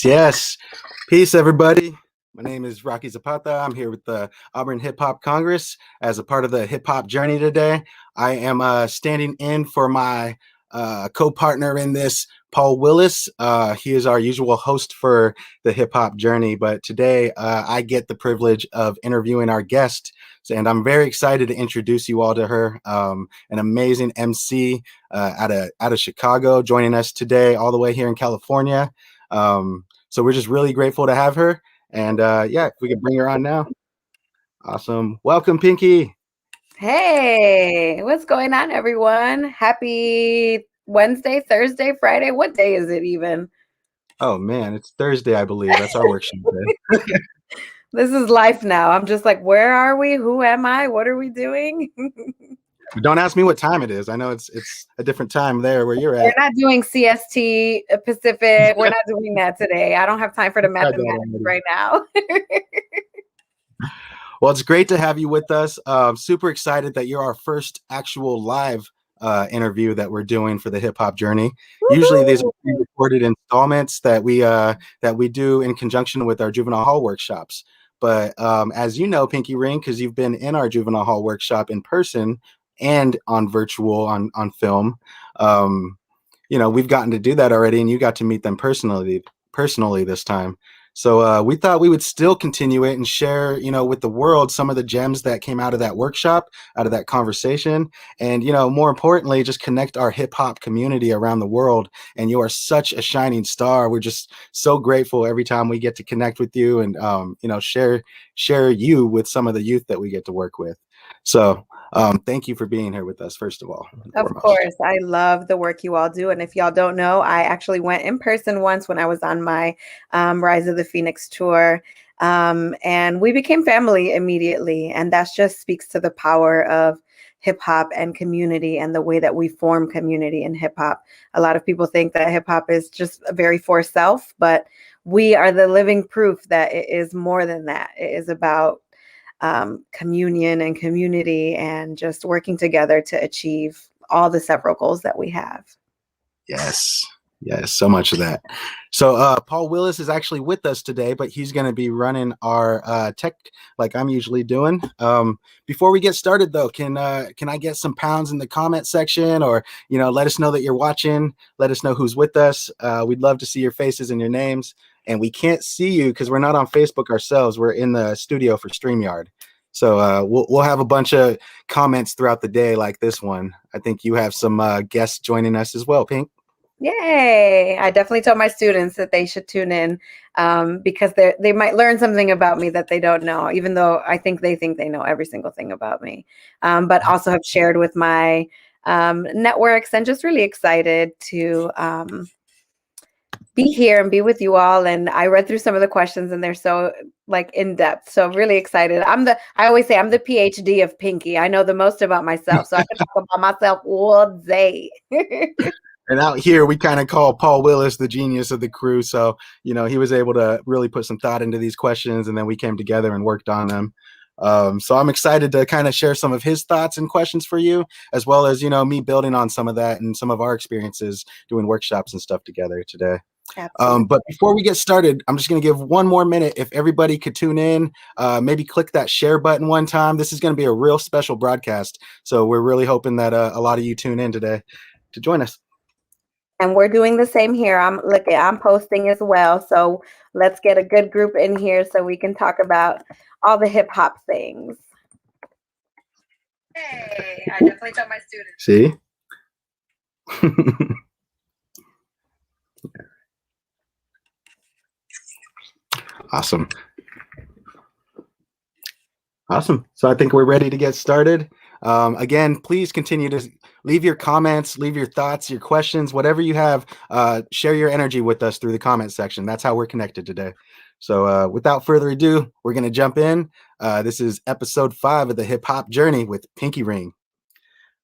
Yes. Peace, everybody. My name is Rocky Zapata. I'm here with the Auburn Hip Hop Congress as a part of the hip hop journey today. I am standing in for my co-partner in this, Paul Willis. He is our usual host for the hip hop journey, but today I get the privilege of interviewing our guest, and I'm very excited to introduce you all to her. An amazing MC out of Chicago, joining us today all the way here in California. So we're just really grateful to have her, and yeah, if we can bring her on now. Awesome. Welcome, Pinqy. Hey, what's going on, everyone? Happy Wednesday, Thursday, Friday. What day is it even? Oh man, it's Thursday, I believe. That's our workshop day. This is life now. I'm just like, where are we? Who am I? What are we doing? Don't ask me what time it is. I know it's a different time there where you're at. We're not doing CST Pacific. We're not doing that today. I don't have time for the mathematics right now. Well, it's great to have you with us. Super excited that you're our first actual live interview that we're doing for the hip hop journey. Woo-hoo! Usually these are pre-recorded installments that we do in conjunction with our juvenile hall workshops. But as you know, Pinqy Ring, because you've been in our juvenile hall workshop in person and on virtual on film, you know, we've gotten to do that already, and you got to meet them personally this time. So we thought we would still continue it and share, you know, with the world some of the gems that came out of that workshop, out of that conversation. And, you know, more importantly, just connect our hip hop community around the world. And you are such a shining star. We're just so grateful every time we get to connect with you and, you know, share you with some of the youth that we get to work with. So thank you for being here with us, first of all. Of course. I love the work you all do. And if y'all don't know, I actually went in person once when I was on my Rise of the Phoenix tour. And we became family immediately. And that just speaks to the power of hip hop and community and the way that we form community in hip hop. A lot of people think that hip hop is just very for self, but we are the living proof that it is more than that. It is about communion and community and just working together to achieve all the several goals that we have. Yes, so much of that. So Paul Willis is actually with us today, but he's going to be running our tech like I'm usually doing. Before we get started, though, can I get some pounds in the comment section, or, you know, let us know that you're watching. Let us know who's with us. We'd love to see your faces and your names. And we can't see you because we're not on Facebook ourselves. We're in the studio for StreamYard. So we'll have a bunch of comments throughout the day like this one. I think you have some guests joining us as well, Pink. Yay. I definitely told my students that they should tune in because they might learn something about me that they don't know, even though I think they know every single thing about me. But also have shared with my networks, and just really excited to be here and be with you all. And I read through some of the questions and they're so like in depth. So really excited. I always say I'm the PhD of Pinqy. I know the most about myself. So I can talk about myself all day. And out here, we kind of call Paul Willis the genius of the crew. So, you know, he was able to really put some thought into these questions, and then we came together and worked on them. So I'm excited to kind of share some of his thoughts and questions for you, as well as, you know, me building on some of that and some of our experiences doing workshops and stuff together today. But before we get started, I'm just going to give one more minute. If everybody could tune in, maybe click that share button one time. This is going to be a real special broadcast. So we're really hoping that a lot of you tune in today to join us. And we're doing the same here. I'm posting as well. So let's get a good group in here so we can talk about all the hip hop things. Hey, I definitely told my students. See? Awesome. So I think we're ready to get started. Again, please continue to leave your comments, leave your thoughts, your questions, whatever you have. Share your energy with us through the comment section. That's how we're connected today. So without further ado, we're going to jump in. This is episode 5 of the hip hop journey with Pinqy Ring.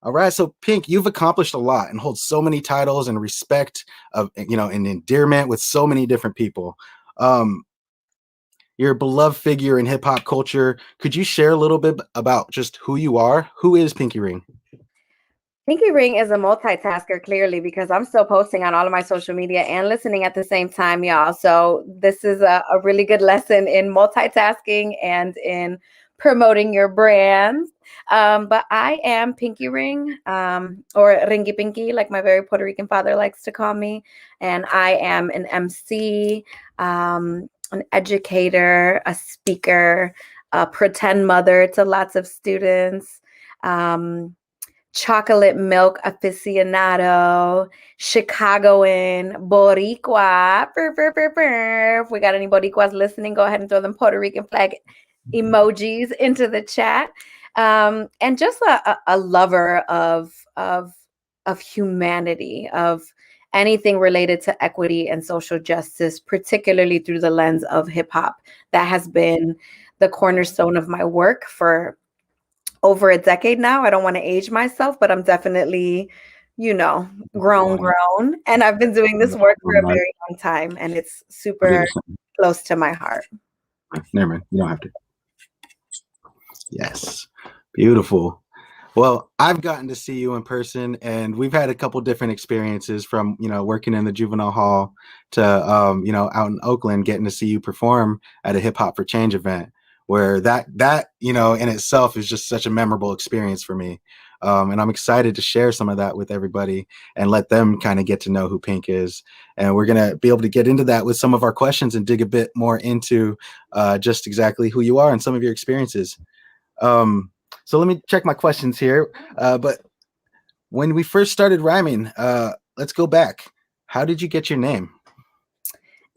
All right, so Pink, you've accomplished a lot and hold so many titles and respect of and endearment with so many different people. Um, you're a beloved figure in hip hop culture. Could you share a little bit about just who you are? Who is Pinqy Ring? Pinqy Ring is a multitasker, clearly, because I'm still posting on all of my social media and listening at the same time, y'all. So this is a really good lesson in multitasking and in promoting your brands. But I am Pinqy Ring, or Ringy Pinky, like my very Puerto Rican father likes to call me. And I am an MC, an educator, a speaker, a pretend mother to lots of students. Chocolate milk aficionado, Chicagoan, Boricua. If we got any Boricuas listening, go ahead and throw them Puerto Rican flag emojis into the chat. And just a lover of humanity, of anything related to equity and social justice, particularly through the lens of hip hop. That has been the cornerstone of my work for over a decade now. I don't want to age myself, but I'm definitely, grown. And I've been doing this work for a very long time, and it's super close to my heart. Never mind. You don't have to. Yes. Beautiful. Well, I've gotten to see you in person, and we've had a couple different experiences from, working in the juvenile hall to, out in Oakland, getting to see you perform at a Hip Hop for Change event, where that in itself is just such a memorable experience for me. And I'm excited to share some of that with everybody and let them kind of get to know who Pink is. And we're going to be able to get into that with some of our questions and dig a bit more into just exactly who you are and some of your experiences. So let me check my questions here. But when we first started rhyming, let's go back. How did you get your name?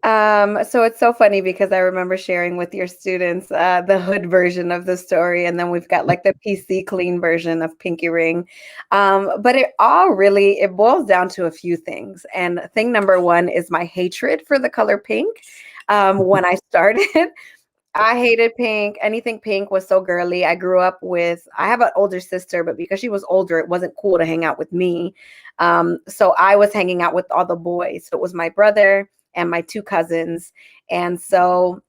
So it's so funny because I remember sharing with your students the hood version of the story, and then we've got like the PC clean version of Pinqy Ring. But it boils down to a few things. And thing number one is my hatred for the color pink. When I started, I hated pink. Anything pink was so girly. I have an older sister, but because she was older, it wasn't cool to hang out with me. So I was hanging out with all the boys. So it was my brother and my 2 cousins. And so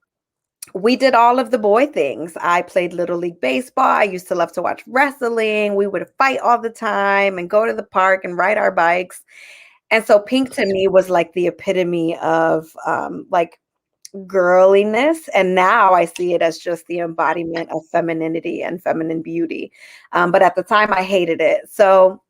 we did all of the boy things. I played Little League Baseball. I used to love to watch wrestling. We would fight all the time and go to the park and ride our bikes. And so pink to me was like the epitome of like girliness, and now I see it as just the embodiment of femininity and feminine beauty. But at the time I hated it. So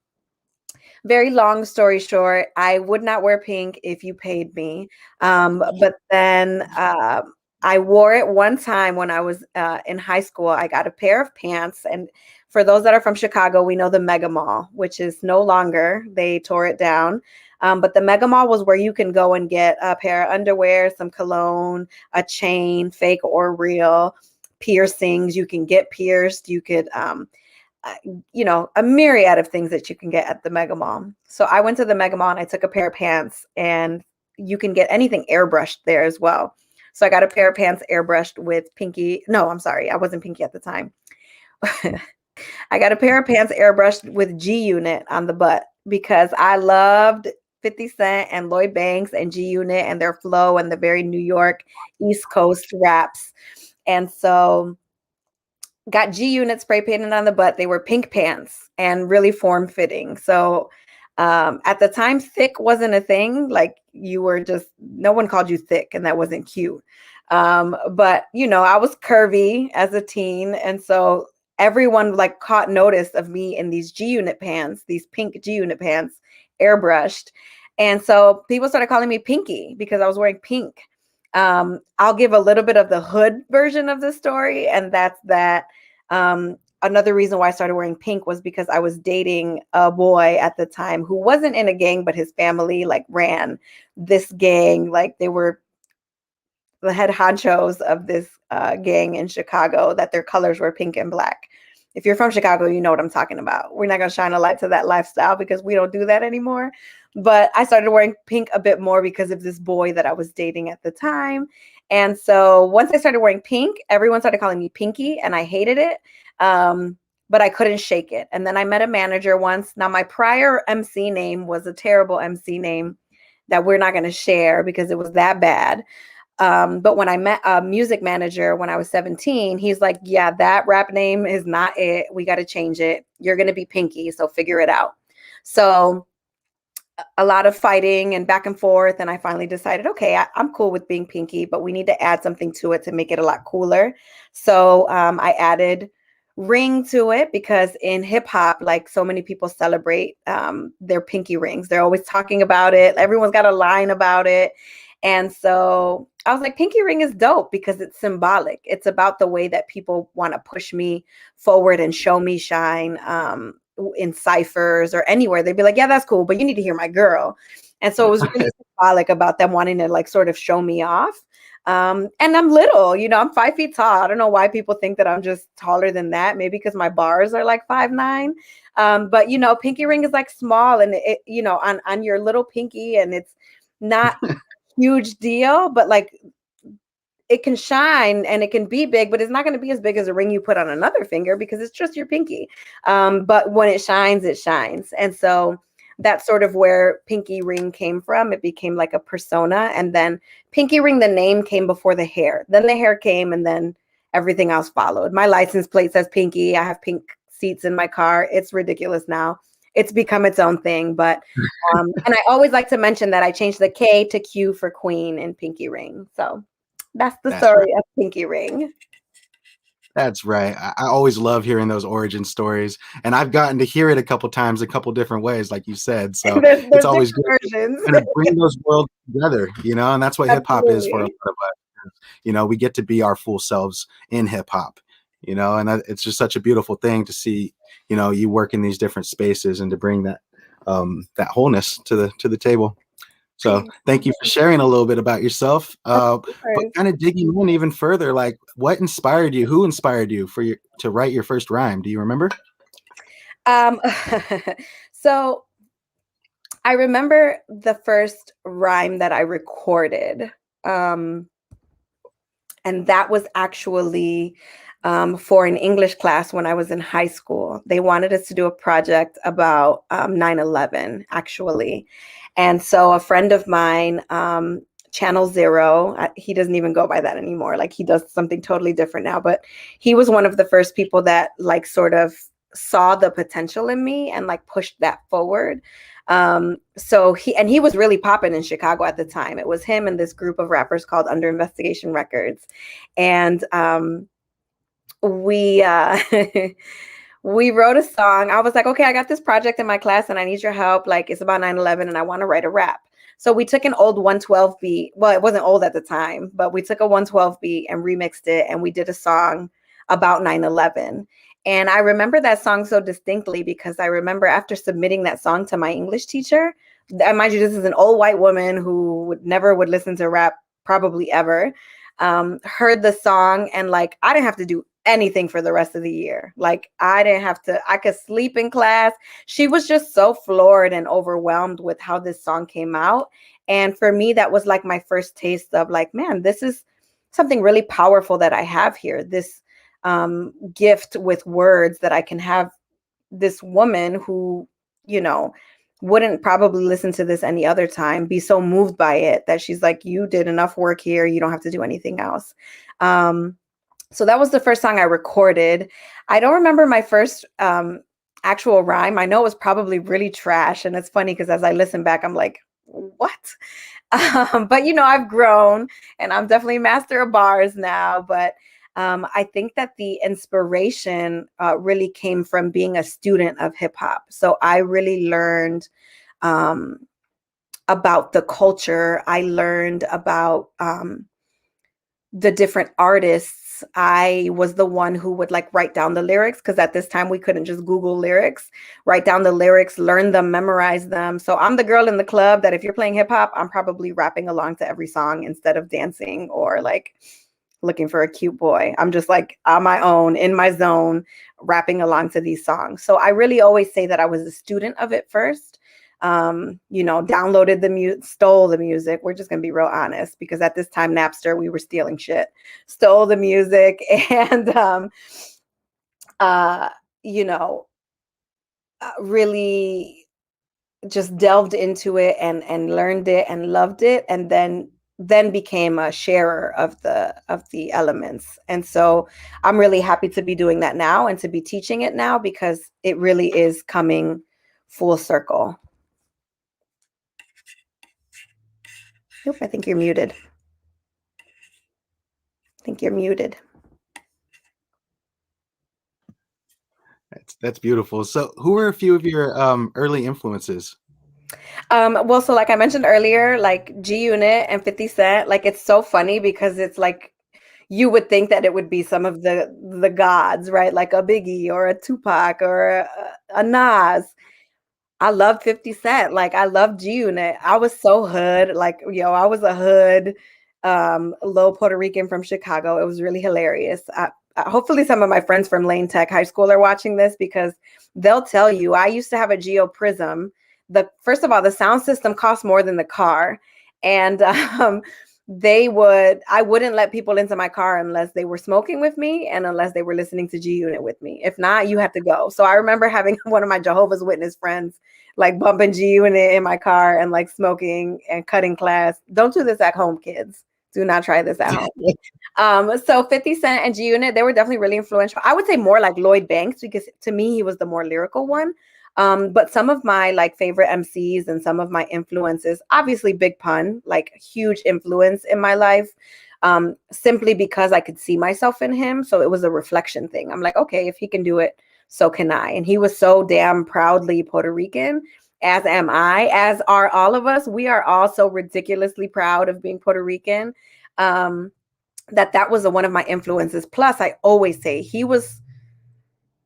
very long story short, I would not wear pink if you paid me. But then I wore it one time when I was in high school. I got a pair of pants, and for those that are from Chicago, we know the Mega Mall, which is no longer. They tore it down. But the Mega Mall was where you can go and get a pair of underwear, some cologne, a chain, fake or real, piercings. You can get pierced. You could a myriad of things that you can get at the Mega Mall. So I went to the Mega Mall and I took a pair of pants, and you can get anything airbrushed there as well. So I got a pair of pants airbrushed with Pinky. No, I'm sorry. I wasn't Pinky at the time. I got a pair of pants airbrushed with G-Unit on the butt because I loved 50 Cent and Lloyd Banks and G-Unit and their flow and the very New York East Coast raps. And so got G-Unit spray painted on the butt. They were pink pants and really form-fitting. So at the time, thick wasn't a thing. Like no one called you thick, and that wasn't cute. But I was curvy as a teen. And so everyone like caught notice of me in these G-Unit pants, these pink G-Unit pants, airbrushed. And so people started calling me Pinky because I was wearing pink. I'll give a little bit of the hood version of the story, and that's that. Another reason why I started wearing pink was because I was dating a boy at the time who wasn't in a gang, but his family like ran this gang. Like they were the head honchos of this gang in Chicago, that their colors were pink and black. If you're from Chicago, you know what I'm talking about. We're not going to shine a light to that lifestyle because we don't do that anymore. But I started wearing pink a bit more because of this boy that I was dating at the time. And so once I started wearing pink, everyone started calling me Pinky, and I hated it. But I couldn't shake it. And then I met a manager once. Now, my prior MC name was a terrible MC name that we're not going to share because it was that bad. But when I met a music manager when I was 17, he's like, yeah, that rap name is not it. We got to change it. You're going to be Pinky, so figure it out. So a lot of fighting and back and forth. And I finally decided, okay, I'm cool with being Pinky, but we need to add something to it to make it a lot cooler. So I added ring to it because in hip hop, like so many people celebrate their pinky rings. They're always talking about it. Everyone's got a line about it. And so I was like, Pinky Ring is dope because it's symbolic. It's about the way that people want to push me forward and show me shine. In ciphers or anywhere, they'd be like, yeah, that's cool, but you need to hear my girl. And so it was really symbolic about them wanting to like sort of show me off. And I'm little, I'm 5 feet tall. I don't know why people think that I'm just taller than that. Maybe because my bars are like 5'9". But Pinky Ring is like small and it, on your little pinky, and it's not a huge deal, but like it can shine and it can be big, but it's not going to be as big as a ring you put on another finger because it's just your pinky. But when it shines, it shines. And so that's sort of where Pinky Ring came from. It became like a persona. And then Pinky Ring, the name came before the hair. Then the hair came and then everything else followed. My license plate says Pinky. I have pink seats in my car. It's ridiculous now. It's become its own thing. But and I always like to mention that I changed the K to Q for Queen in Pinky Ring. So that's the story of Pinky Ring. That's right. I always love hearing those origin stories, and I've gotten to hear it a couple times, a couple different ways, like you said. So there's it's always good versions. to kind of bring those worlds together, and that's what hip hop is for a lot of us. We get to be our full selves in hip hop, and it's just such a beautiful thing to see, you work in these different spaces and to bring that that wholeness to the table. So thank you for sharing a little bit about yourself. But kind of digging in even further, like what inspired you? Who inspired you to write your first rhyme? Do you remember? So I remember the first rhyme that I recorded. And that was actually for an English class when I was in high school. They wanted us to do a project about 9/11, actually. And so a friend of mine, Channel Zero, he doesn't even go by that anymore. Like he does something totally different now, but he was one of the first people that like sort of saw the potential in me and like pushed that forward. So he was really popping in Chicago at the time. It was him and this group of rappers called Under Investigation Records. And we we wrote a song. I was like, okay, I got this project in my class and I need your help. Like it's about 9/11 and I want to write a rap. So we took an old 112 beat. Well, it wasn't old at the time, but we took a 112 beat and remixed it and we did a song about 9/11. And I remember that song so distinctly because I remember after submitting that song to my English teacher, mind you, this is an old white woman who never would listen to rap probably ever, heard the song and like, I didn't have to do anything for the rest of the year. Like I could sleep in class. She was just so floored and overwhelmed with how this song came out. And for me, that was like my first taste of like, man, this is something really powerful that I have here. This gift with words that I can have this woman who, wouldn't probably listen to this any other time, be so moved by it that she's like, you did enough work here. You don't have to do anything else. So that was the first song I recorded. I don't remember my first actual rhyme. I know it was probably really trash. And it's funny because as I listen back, I'm like, what? But, I've grown and I'm definitely master of bars now. But I think that the inspiration really came from being a student of hip hop. So I really learned about the culture. I learned about the different artists. I was the one who would like write down the lyrics because at this time we couldn't just Google lyrics, write down the lyrics, learn them, memorize them. So I'm the girl in the club that if you're playing hip hop, I'm probably rapping along to every song instead of dancing or like looking for a cute boy. I'm just like on my own, in my zone, rapping along to these songs. So I really always say that I was a student of it first. downloaded the music, stole the music. We're just going to be real honest, because at this time, Napster, we were stealing shit, stole the music, and, uh, you know, really just delved into it and learned it and loved it, and then became a sharer of the elements. And so I'm really happy to be doing that now and to be teaching it now, because it really is coming full circle. Nope, I think you're muted. I think you're muted. That's beautiful. So who were a few of your early influences? Well, so like I mentioned earlier, like G Unit and 50 Cent, like it's so funny because it's like you would think that it would be some of the gods, right? Like a Biggie or a Tupac or a Nas. I love 50 Cent. Like I love G Unit. I was so hood. Like, I was a hood, low Puerto Rican from Chicago. It was really hilarious. Hopefully some of my friends from Lane Tech High School are watching this, because they'll tell you I used to have a Geo Prism. First of all, the sound system cost more than the car. And I wouldn't let people into my car unless they were smoking with me and unless they were listening to G Unit with me. If not, you had to go. So I remember having one of my Jehovah's Witness friends like bumping G Unit in my car and like smoking and cutting class. Don't do this at home, kids. Do not try this at home. So 50 Cent and G Unit, they were definitely really influential. I would say more like Lloyd Banks, because to me, he was the more lyrical one. But some of my like favorite MCs and some of my influences, obviously Big Pun, like huge influence in my life, simply because I could see myself in him. So it was a reflection thing. I'm like, okay, if he can do it, so can I. And he was so damn proudly Puerto Rican, as am I, as are all of us. We are all so ridiculously proud of being Puerto Rican. That was one of my influences. Plus, I always say he was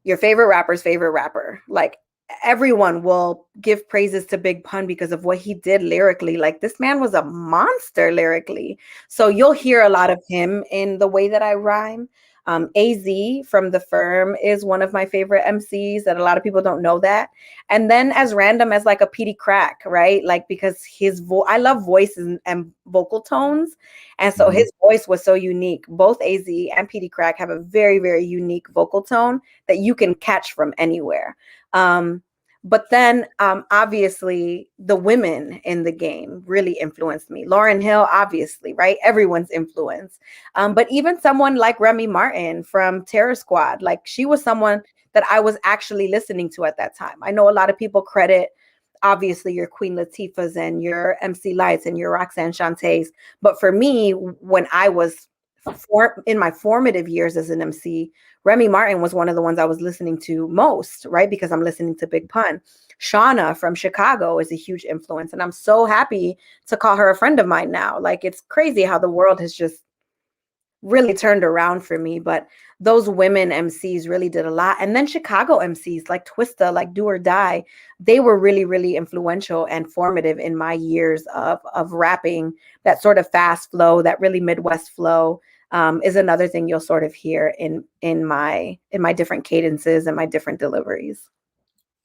your favorite rapper's favorite rapper. Like everyone will give praises to Big Pun because of what he did lyrically. Like this man was a monster lyrically. So you'll hear a lot of him in the way that I rhyme. AZ from The Firm is one of my favorite MCs that a lot of people don't know that. And then as random as like a PD Crack, right? Like because I love voices and vocal tones. And so his voice was so unique. Both AZ and PD Crack have a very, very unique vocal tone that you can catch from anywhere. But then obviously the women in the game really influenced me. Lauryn Hill, obviously, right? Everyone's influence. But even someone like Remy Martin from Terror Squad, like she was someone that I was actually listening to at that time. I know a lot of people credit obviously your Queen Latifahs and your MC Lights and your Roxanne Shantays. But for me, when I was in my formative years as an MC, Remy Martin was one of the ones I was listening to most, right? Because I'm listening to Big Pun. Shauna from Chicago is a huge influence. And I'm so happy to call her a friend of mine now. Like, it's crazy how the world has just really turned around for me. But those women MCs really did a lot. And then Chicago MCs like Twista, like Do or Die, they were really, really influential and formative in my years of rapping. That sort of fast flow, that really Midwest flow. Is another thing you'll sort of hear in my different cadences and my different deliveries.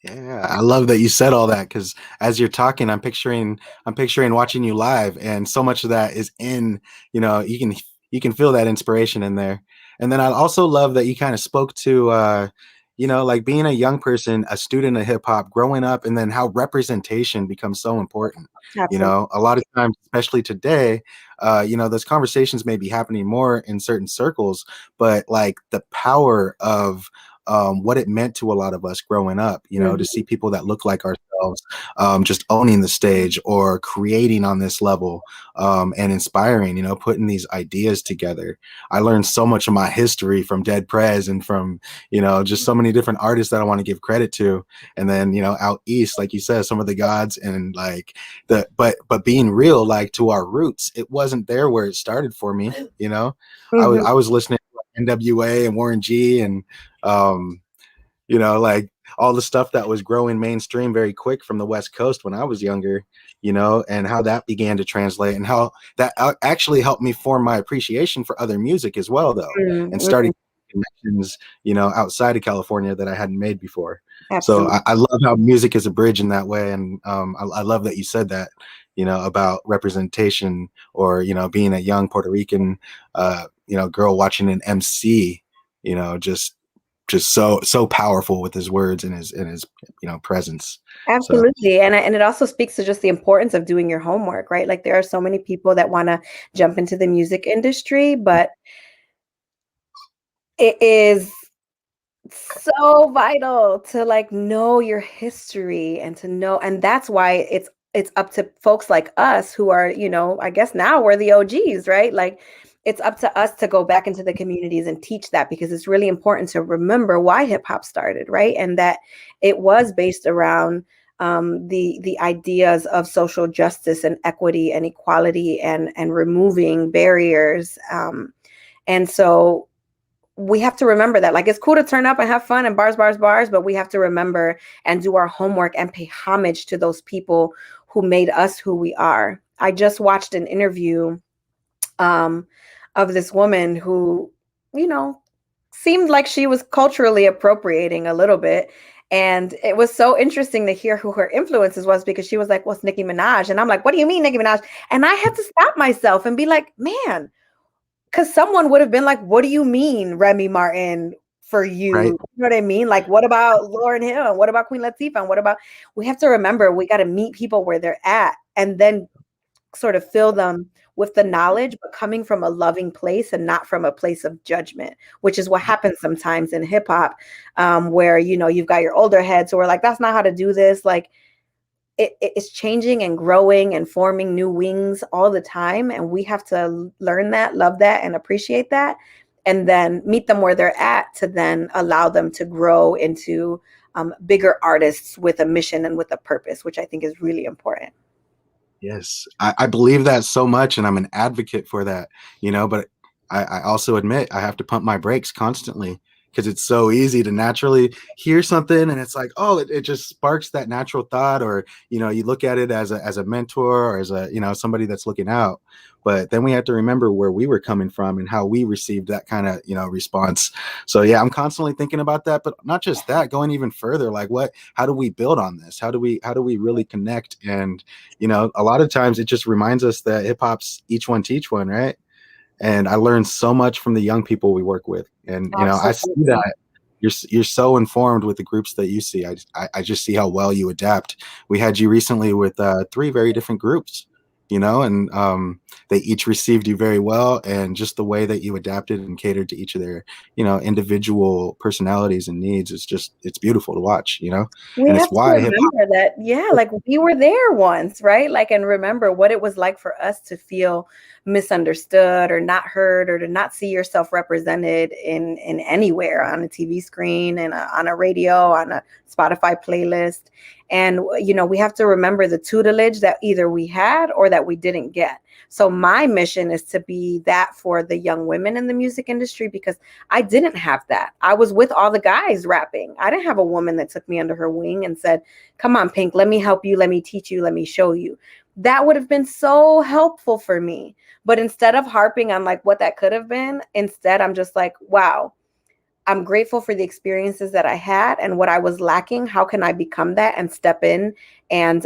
Yeah, I love that you said all that, because as you're talking, I'm picturing watching you live, and so much of that is in, you can feel that inspiration in there. And then I also love that you kind of spoke to like being a young person, a student of hip hop, growing up, and then how representation becomes so important. Absolutely. A lot of times, especially today, those conversations may be happening more in certain circles, but like the power of what it meant to a lot of us growing up, to see people that look like ourselves just owning the stage or creating on this level, and inspiring, putting these ideas together. I learned so much of my history from Dead Prez and from, just so many different artists that I want to give credit to. And then, out east, like you said, some of the gods and like but being real, like to our roots, it wasn't there where it started for me. I was listening to NWA and Warren G and like all the stuff that was growing mainstream very quick from the West Coast when I was younger, and how that began to translate and how that actually helped me form my appreciation for other music as well, though. And starting connections, outside of California that I hadn't made before. So Absolutely. I love how music is a bridge in that way. And I love that you said that, about representation, or, being a young Puerto Rican, girl watching an MC, just so powerful with his words and his presence. So Absolutely. And it also speaks to just the importance of doing your homework, right? Like there are so many people that want to jump into the music industry, but it is so vital to like know your history and to know, and that's why it's up to folks like us who are, I guess now we're the OGs, right? Like it's up to us to go back into the communities and teach that, because it's really important to remember why hip hop started, right? And that it was based around the ideas of social justice and equity and equality and removing barriers. And so we have to remember that. Like, it's cool to turn up and have fun and bars, bars, bars, but we have to remember and do our homework and pay homage to those people who made us who we are. I just watched an interview of this woman who, you know, seemed like she was culturally appropriating a little bit. And it was so interesting to hear who her influences was, because she was like, "What's Nicki Minaj?" And I'm like, "What do you mean, Nicki Minaj?" And I had to stop myself and be like, man, because someone would have been like, "What do you mean, Remy Martin for you?" right. You know what I mean? Like, what about Lauryn Hill? And what about Queen Latifah? And what about, we have to remember, we got to meet people where they're at and then sort of fill them with the knowledge, but coming from a loving place and not from a place of judgment, which is what happens sometimes in hip hop, where, you've got your older heads who are like, "That's not how to do this." Like, it's changing and growing and forming new wings all the time. And we have to learn that, love that, and appreciate that. And then meet them where they're at to then allow them to grow into bigger artists with a mission and with a purpose, which I think is really important. Yes, I believe that so much, and I'm an advocate for that, but I also admit I have to pump my brakes constantly, because it's so easy to naturally hear something and it's like, oh, it just sparks that natural thought, or, you look at it as a mentor, or as a, somebody that's looking out. But then we have to remember where we were coming from and how we received that kind of, response. So yeah, I'm constantly thinking about that, but not just that, going even further, like how do we build on this? How do we really connect? And, a lot of times it just reminds us that hip hop's each one teach one, right? And I learned so much from the young people we work with. And, I see Absolutely. that you're so informed with the groups that you see. I just see how well you adapt. We had you recently with three very different groups, and they each received you very well. And just the way that you adapted and catered to each of their, individual personalities and needs is just, it's beautiful to watch, We and have it's to why hip hop. remember that, yeah, like we were there once, right? Like, and remember what it was like for us to feel misunderstood or not heard, or to not see yourself represented in anywhere, on a TV screen and on a radio, on a Spotify playlist. And, we have to remember the tutelage that either we had or that we didn't get. So my mission is to be that for the young women in the music industry, because I didn't have that. I was with all the guys rapping. I didn't have a woman that took me under her wing and said, "Come on, Pink, let me help you. Let me teach you. Let me show you." That would have been so helpful for me. But instead of harping on like what that could have been, instead I'm just like, wow, I'm grateful for the experiences that I had and what I was lacking. How can I become that and step in and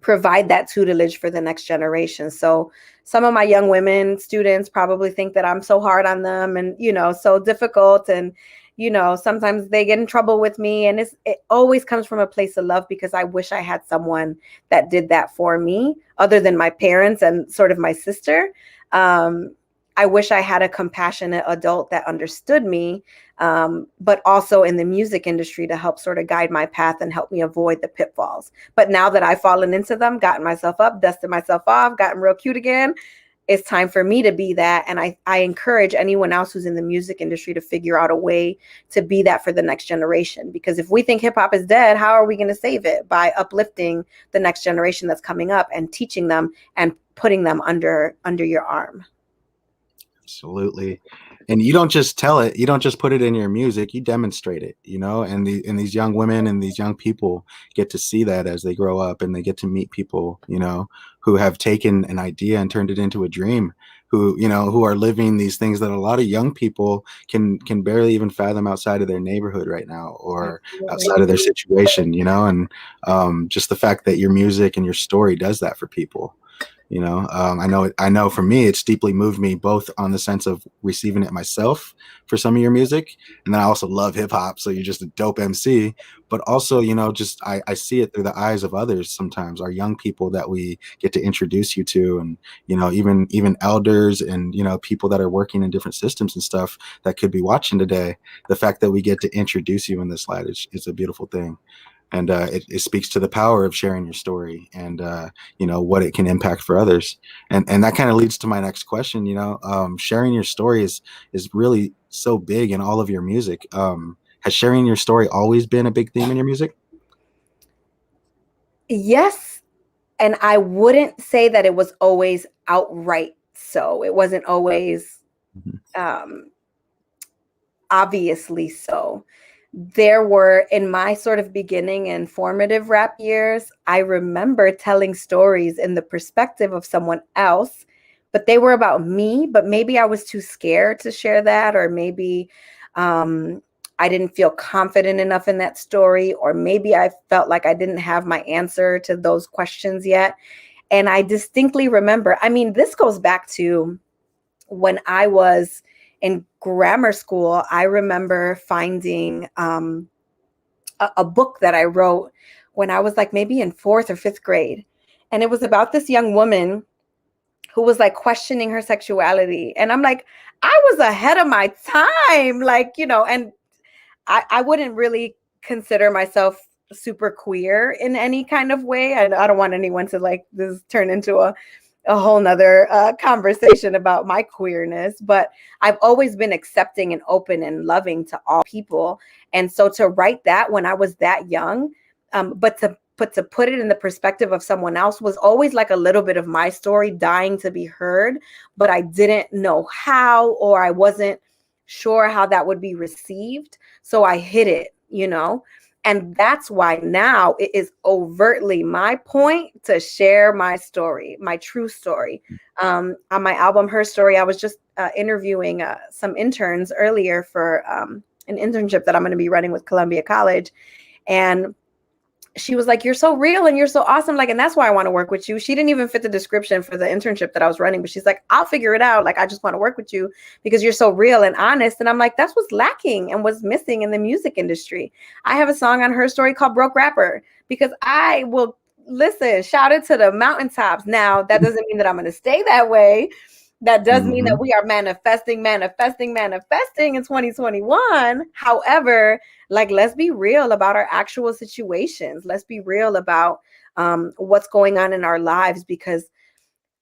provide that tutelage for the next generation? So some of my young women students probably think that I'm so hard on them and, so difficult. And, sometimes they get in trouble with me. And it always comes from a place of love, because I wish I had someone that did that for me other than my parents and sort of my sister. I wish I had a compassionate adult that understood me, but also in the music industry to help sort of guide my path and help me avoid the pitfalls. But now that I've fallen into them, gotten myself up, dusted myself off, gotten real cute again, it's time for me to be that. And I encourage anyone else who's in the music industry to figure out a way to be that for the next generation. Because if we think hip hop is dead, how are we going to save it? By uplifting the next generation that's coming up and teaching them and putting them under your arm. Absolutely. And you don't just tell it, you don't just put it in your music, you demonstrate it, and these young women and these young people get to see that as they grow up, and they get to meet people, who have taken an idea and turned it into a dream. who are living these things that a lot of young people can barely even fathom outside of their neighborhood right now, or Absolutely. outside of their situation, and just the fact that your music and your story does that for people. I know for me, it's deeply moved me, both on the sense of receiving it myself for some of your music, and then I also love hip hop, so you're just a dope MC. But also, just I see it through the eyes of others sometimes, our young people that we get to introduce you to, and even elders, and people that are working in different systems and stuff that could be watching today. The fact that we get to introduce you in this light is a beautiful thing, and it speaks to the power of sharing your story, and what it can impact for others. And that kind of leads to my next question. Sharing your story is really so big in all of your music. Has sharing your story always been a big theme in your music? Yes, and I wouldn't say that it was always outright so. It wasn't always Mhm. um, obviously so. There were, in my sort of beginning and formative rap years, I remember telling stories in the perspective of someone else, but they were about me. But maybe I was too scared to share that, or maybe um, I didn't feel confident enough in that story, or maybe I felt like I didn't have my answer to those questions yet. And I distinctly remember, I mean, this goes back to when I was in grammar school. I remember finding a book that I wrote when I was like maybe in fourth or fifth grade. And it was about this young woman who was like questioning her sexuality. And I'm like, I was ahead of my time. Like, and I wouldn't really consider myself super queer in any kind of way. I don't want anyone to like this turn into a whole nother conversation about my queerness, but I've always been accepting and open and loving to all people. And so to write that when I was that young, but to put it in the perspective of someone else was always like a little bit of my story dying to be heard, but I didn't know how, or I wasn't sure how that would be received. So I hid it. And that's why now it is overtly my point to share my story, my true story. On my album, Her Story, I was just interviewing some interns earlier for an internship that I'm going to be running with Columbia College. And she was like, "You're so real and you're so awesome. Like, and that's why I want to work with you." She didn't even fit the description for the internship that I was running, but she's like, "I'll figure it out. Like, I just want to work with you because you're so real and honest." And I'm like, that's what's lacking and what's missing in the music industry. I have a song on Her Story called Broke Rapper because I will listen, shout it to the mountaintops. Now, that doesn't mean that I'm going to stay that way. That does mean that Mhm. we are manifesting in 2021. However, like, let's be real about our actual situations. Let's be real about what's going on in our lives, because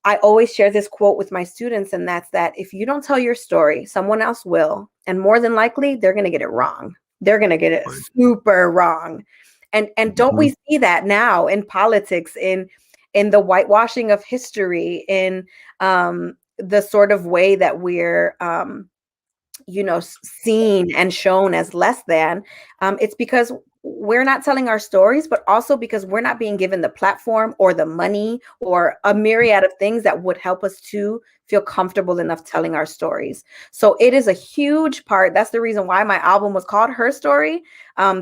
I always share this quote with my students, and that's that if you don't tell your story, someone else will. And more than likely, they're going to get it wrong. They're going to get it Right. super wrong. And don't Mhm. we see that now in politics, in the whitewashing of history, in the sort of way that we're seen and shown as less than. It's because we're not telling our stories, but also because we're not being given the platform or the money or a myriad of things that would help us to feel comfortable enough telling our stories. So it is a huge part. That's the reason why my album was called Her Story,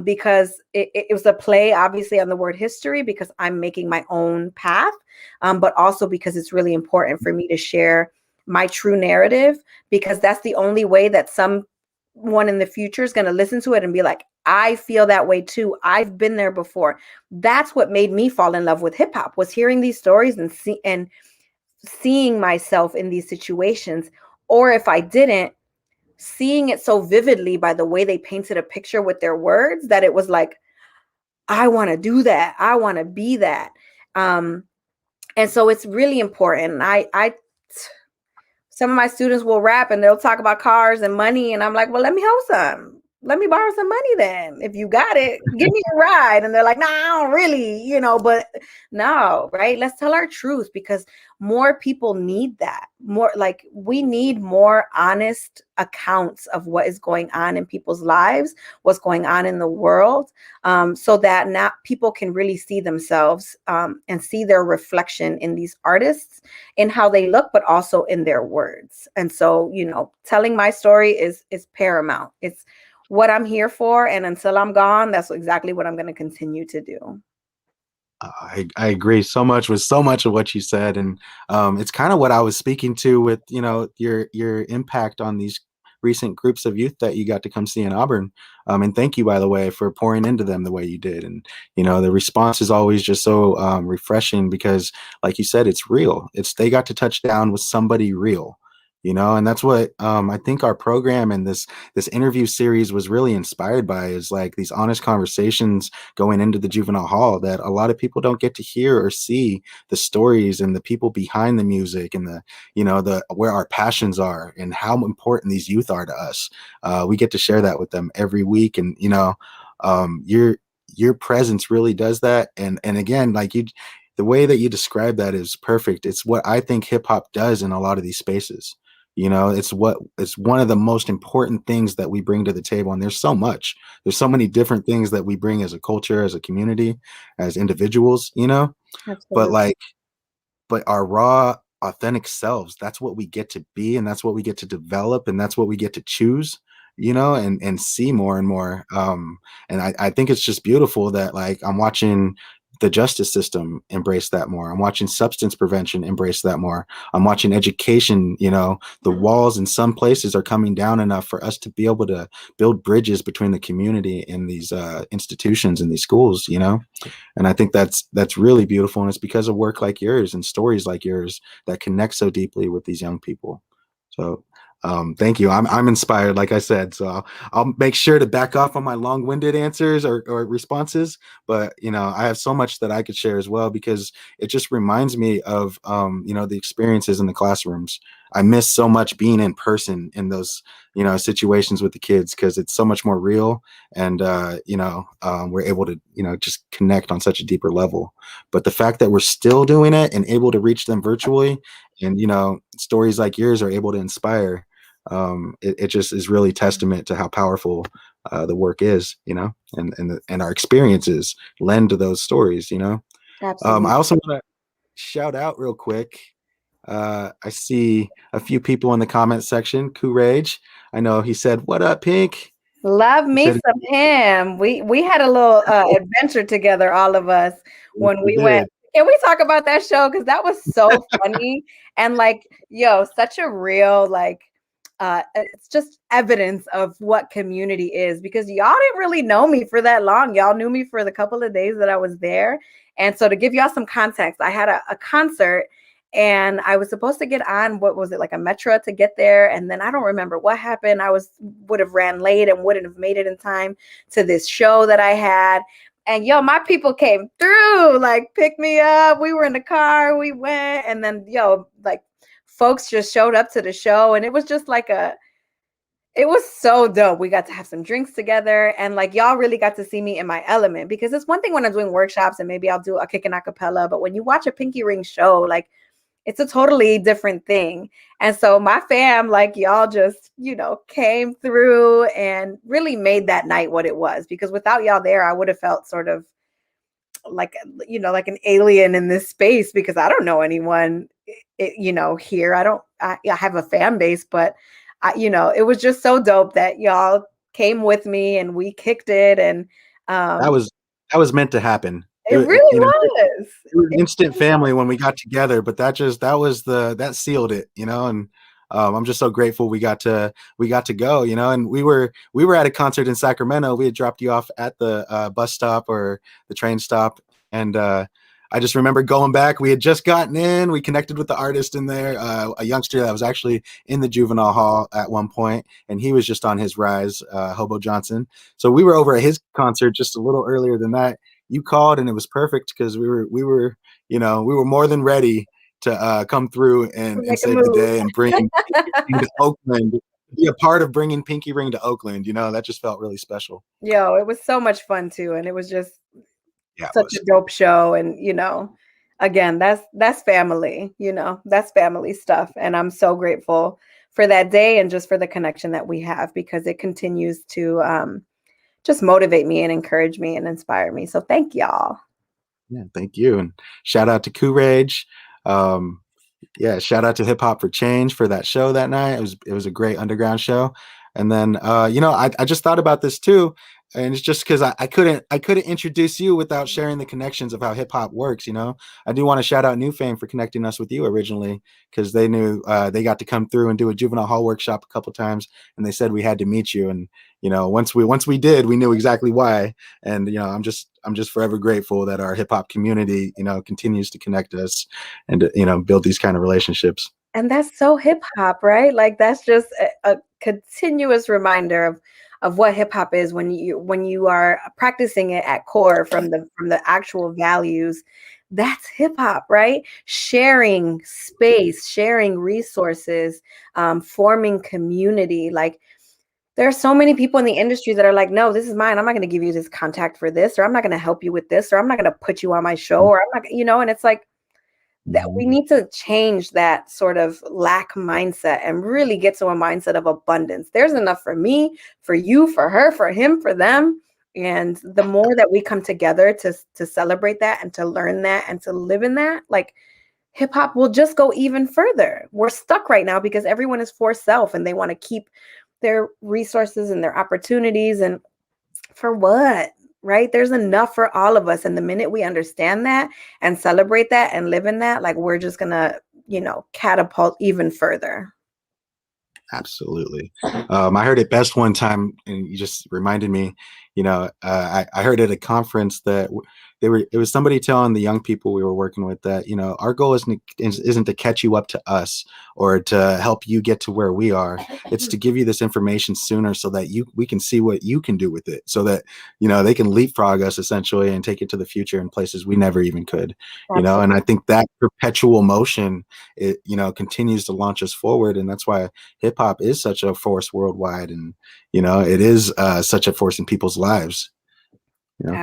because it was a play, obviously, on the word history, because I'm making my own path, but also because it's really important for me to share my true narrative, because that's the only way that someone in the future is going to listen to it and be like, I feel that way too. I've been there before. That's what made me fall in love with hip hop, was hearing these stories and seeing myself in these situations. Or if I didn't, seeing it so vividly by the way they painted a picture with their words, that it was like, I want to do that. I want to be that. Um, and so it's really important. Some of my students will rap and they'll talk about cars and money, and I'm like, well, let me hold some. let me borrow some money then. If you got it, give me a ride. And they're like, no, I don't really, but no, right? Let's tell our truth, because more people need that. More like we need more honest accounts of what is going on in people's lives, what's going on in the world, so that now people can really see themselves, and see their reflection in these artists, in how they look, but also in their words. And so, telling my story is paramount. It's what I'm here for. And until I'm gone, that's exactly what I'm going to continue to do. I agree so much with so much of what you said, and it's kind of what I was speaking to with your impact on these recent groups of youth that you got to come see in Auburn. And thank you, by the way, for pouring into them the way you did. And the response is always just so refreshing because, like you said, it's real. They got to touch down with somebody real. And that's what I think our program and this interview series was really inspired by, is like these honest conversations going into the juvenile hall that a lot of people don't get to hear or see the stories and the people behind the music and the where our passions are and how important these youth are to us. We get to share that with them every week, and your presence really does that. And again, like the way that you describe that is perfect. It's what I think hip hop does in a lot of these spaces. It's one of the most important things that we bring to the table. And there's so many different things that we bring as a culture, as a community, as individuals, but Absolutely. like, but our raw, authentic selves, that's what we get to be. And that's what we get to develop. And that's what we get to choose, and see more and more. And I think it's just beautiful that, like, I'm watching the justice system embrace that more. I'm watching substance prevention embrace that more. I'm watching education, the walls in some places are coming down enough for us to be able to build bridges between the community and these institutions and these schools, and I think that's really beautiful. And it's because of work like yours and stories like yours that connect so deeply with these young people. So thank you. I'm inspired, like I said. So I'll make sure to back off on my long-winded answers or responses. But I have so much that I could share as well, because it just reminds me of the experiences in the classrooms. I miss so much being in person in those situations with the kids, because it's so much more real, and we're able to just connect on such a deeper level. But the fact that we're still doing it and able to reach them virtually, and stories like yours are able to inspire, it just is really testament to how powerful the work is, and our experiences lend to those stories. Absolutely. I also want to shout out real quick. I see a few people in the comment section. Courage, I know he said, "What up, Pink?" Love He me said some him. We had a little adventure together, all of us, when we we went. did. Can we talk about that show? Because that was so funny, and like, such a real, like, it's just evidence of what community is, because y'all didn't really know me for that long. Y'all knew me for the couple of days that I was there. And so, to give y'all some context, I had a concert, and I was supposed to get on, what was it, like a metro to get there, and then I don't remember what happened. Would have ran late and wouldn't have made it in time to this show that I had. And my people came through, like, picked me up. We were in the car, we went, and then like, folks just showed up to the show, and it was just like it was so dope. We got to have some drinks together, and like, y'all really got to see me in my element, because it's one thing when I'm doing workshops and maybe I'll do a kick and acapella, but when you watch a Pinqy Ring show, like, it's a totally different thing. And so my fam, like, y'all just, came through and really made that night what it was, because without y'all there, I would have felt sort of like, like an alien in this space, because I don't know anyone, here. I have a fan base, but it was just so dope that y'all came with me and we kicked it. And That was that was meant to happen. it really was. It was It instant really was. family when we got together, but that sealed it, and I'm just so grateful we got to go, and we were at a concert in Sacramento. We had dropped you off at the bus stop or the train stop, and I just remember going back. We had just gotten in. We connected with the artist in there, a youngster that was actually in the juvenile hall at one point, and he was just on his rise, Hobo Johnson. So we were over at his concert just a little earlier than that. You called, and it was perfect because we were more than ready to come through To and make a save the move. day and bring Pinqy Ring to Oakland. be a part of bringing Pinqy Ring to Oakland. That just felt really special. Yo, it was so much fun too, and it was just Yeah, it such was. a dope show. And again, that's family. That's family stuff, and I'm so grateful for that day and just for the connection that we have, because it continues to just motivate me and encourage me and inspire me. So thank y'all. Yeah, thank you, and shout out to Courage. Yeah, shout out to Hip Hop for Change for that show that night. It was a great underground show. And then I just thought about this too. And it's just because I couldn't introduce you without sharing the connections of how hip hop works. I do want to shout out New Fame for connecting us with you originally, because they knew they got to come through and do a juvenile hall workshop a couple times, and they said we had to meet you. And once we did, we knew exactly why. And I'm just forever grateful that our hip hop community continues to connect us and build these kind of relationships. And that's so hip hop, right? Like that's just a continuous reminder of what hip hop is when you are practicing it at core from the actual values. That's hip hop, right? Sharing space, sharing resources, forming community. Like there are so many people in the industry that are like, no, this is mine. I'm not going to give you this contact for this, or I'm not going to help you with this, or I'm not going to put you on my show, or I'm not, and it's like, that we Mhm. need to change that sort of lack mindset and really get to a mindset of abundance. There's enough for me, for you, for her, for him, for them. And the more that we come together to celebrate that and to learn that and to live in that, like hip hop will just go even further. We're stuck right now because everyone is for self and they want to keep their resources and their opportunities. And for what? Right? There's enough for all of us. And the minute we understand that and celebrate that and live in that, like we're just gonna, catapult even further. Absolutely. I heard it best one time, and you just reminded me. I heard at a conference that it was somebody telling the young people we were working with that our goal isn't to catch you up to us or to help you get to where we are. It's to give you this information sooner so that we can see what you can do with it, so that they can leapfrog us essentially and take it to the future in places we never even could. And I Absolutely. think that perpetual motion, it continues to launch us forward, and that's why hip hop is such a force worldwide, and it is such a force in people's lives,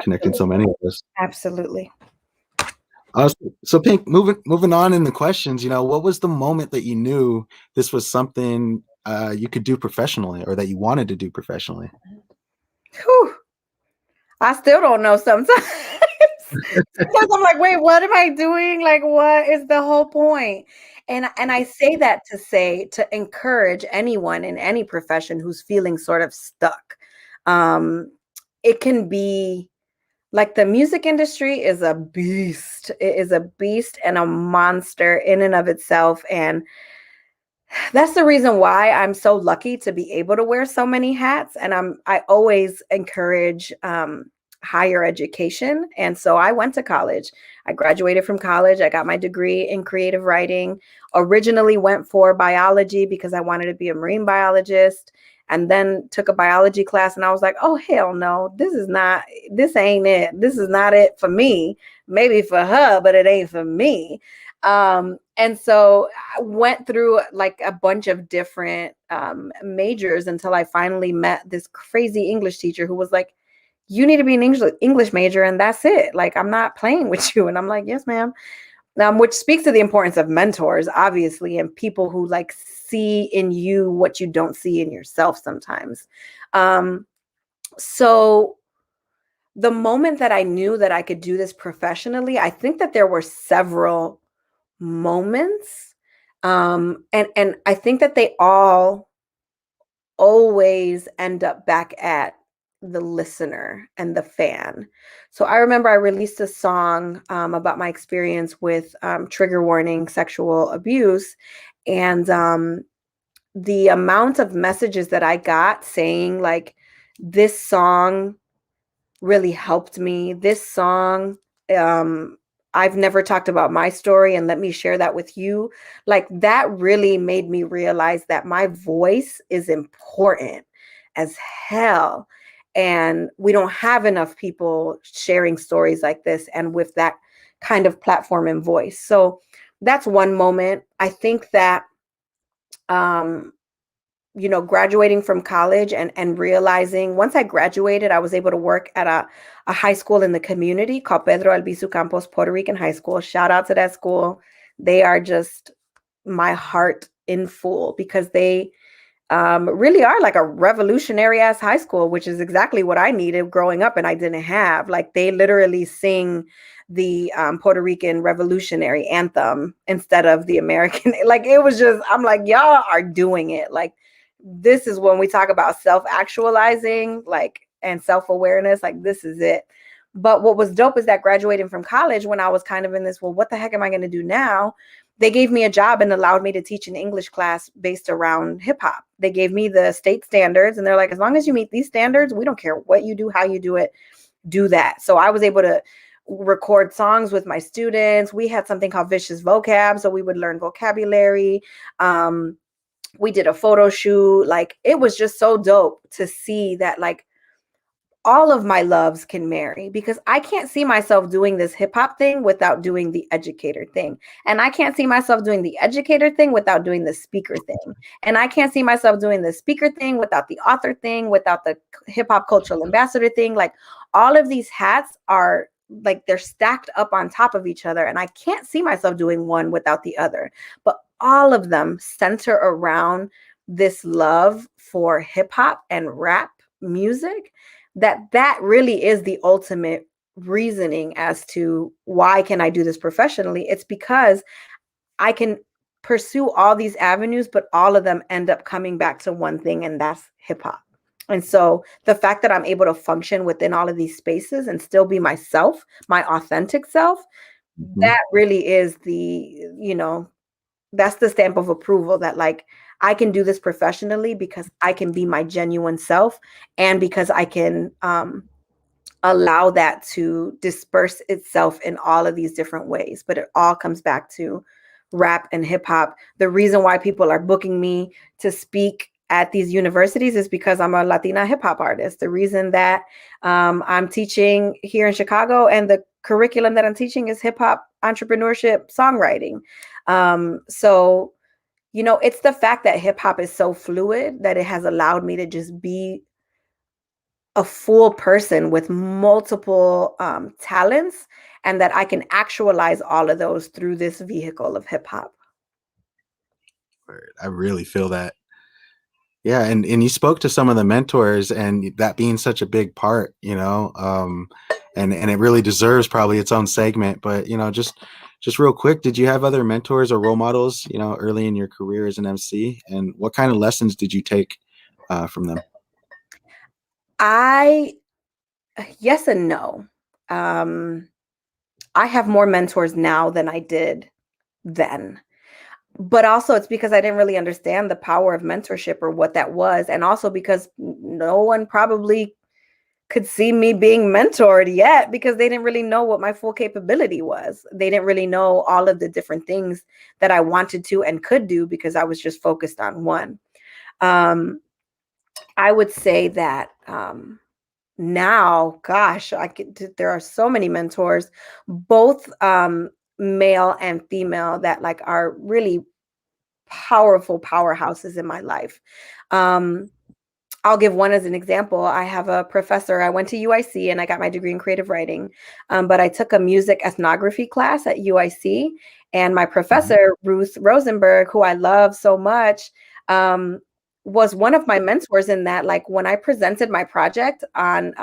connecting so Absolutely. many of us. Absolutely. So Pink, moving on in the questions, what was the moment that you knew this was something you could do professionally, or that you wanted to do professionally? Whew. I still don't know sometimes. Sometimes I'm like, wait, what am I doing? Like, what is the whole point? And I say that to encourage anyone in any profession who's feeling sort of stuck. Um, it can be like the music industry is a beast. It is a beast and a monster in and of itself. And that's the reason why I'm so lucky to be able to wear so many hats. And I always encourage higher education. And so I went to college. I graduated from college. I got my degree in creative writing. Originally went for biology because I wanted to be a marine biologist, and then took a biology class and I was like, oh hell no, this ain't it. This is not it for me. Maybe for her, but it ain't for me. And so I went through like a bunch of different majors until I finally met this crazy English teacher who was like, you need to be an English major and that's it. Like, I'm not playing with you. And I'm like, yes, ma'am. Which speaks to the importance of mentors, obviously, and people who like see in you what you don't see in yourself sometimes. So the moment that I knew that I could do this professionally, I think that there were several moments. And I think that they all always end up back at the listener and the fan. So I remember I released a song about my experience with trigger warning sexual abuse. And the amount of messages that I got saying, like, this song really helped me. This song, um, I've never talked about my story, and let me share that with you. Like, that really made me realize that my voice is important as hell. And we don't have enough people sharing stories like this and with that kind of platform and voice. So that's one moment. I think that um, graduating from college and realizing once I graduated, I was able to work at a high school in the community called Pedro Albizu Campos Puerto Rican High School. Shout out to that school. They are just my heart in full because they really are like a revolutionary ass high school, which is exactly what I needed growing up and I didn't have. Like they literally sing the Puerto Rican revolutionary anthem instead of the American. Like it was just, I'm like, y'all are doing it. Like this is when we talk about self-actualizing, like, and self-awareness, like this is it. But what was dope is that graduating from college, when I was kind of in this, well, what the heck am I going to do now? They gave me a job and allowed me to teach an English class based around hip hop. They gave me the state standards and they're like, as long as you meet these standards, we don't care what you do, how you do it, do that. So I was able to record songs with my students. We had something called Vicious Vocab. So we would learn vocabulary. We did a photo shoot. Like it was just so dope to see that like all of my loves can marry because I can't see myself doing this hip hop thing without doing the educator thing. And I can't see myself doing the educator thing without doing the speaker thing. And I can't see myself doing the speaker thing without the author thing, without the hip hop cultural ambassador thing. Like all of these hats are like they're stacked up on top of each other. And I can't see myself doing one without the other. But all of them center around this love for hip hop and rap music that really is the ultimate reasoning as to why can I do this professionally. It's because I can pursue all these avenues, but all of them end up coming back to one thing, and that's hip hop. And so the fact that I'm able to function within all of these spaces and still be myself, my authentic self, that really is that's the stamp of approval that like I can do this professionally because I can be my genuine self and because I can allow that to disperse itself in all of these different ways. But it all comes back to rap and hip hop. The reason why people are booking me to speak at these universities is because I'm a Latina hip hop artist. The reason that I'm teaching here in Chicago and the curriculum that I'm teaching is hip hop entrepreneurship songwriting. So, it's the fact that hip hop is so fluid that it has allowed me to just be a full person with multiple talents and that I can actualize all of those through this vehicle of hip hop. I really feel that. Yeah, and you spoke to some of the mentors, and that being such a big part, and it really deserves probably its own segment. But just real quick, did you have other mentors or role models, early in your career as an MC, and what kind of lessons did you take from them? Yes and no. I have more mentors now than I did then. But also it's because I didn't really understand the power of mentorship or what that was. And also because no one probably could see me being mentored yet because they didn't really know what my full capability was. They didn't really know all of the different things that I wanted to and could do because I was just focused on one. I would say that now, gosh, there are so many mentors, both male and female, that like are really powerful powerhouses in my life. I'll give one as an example. I have a professor. I went to UIC and I got my degree in creative writing, but I took a music ethnography class at UIC, and my professor, Ruth Rosenberg, who I love so much, was one of my mentors in that. Like when I presented my project on,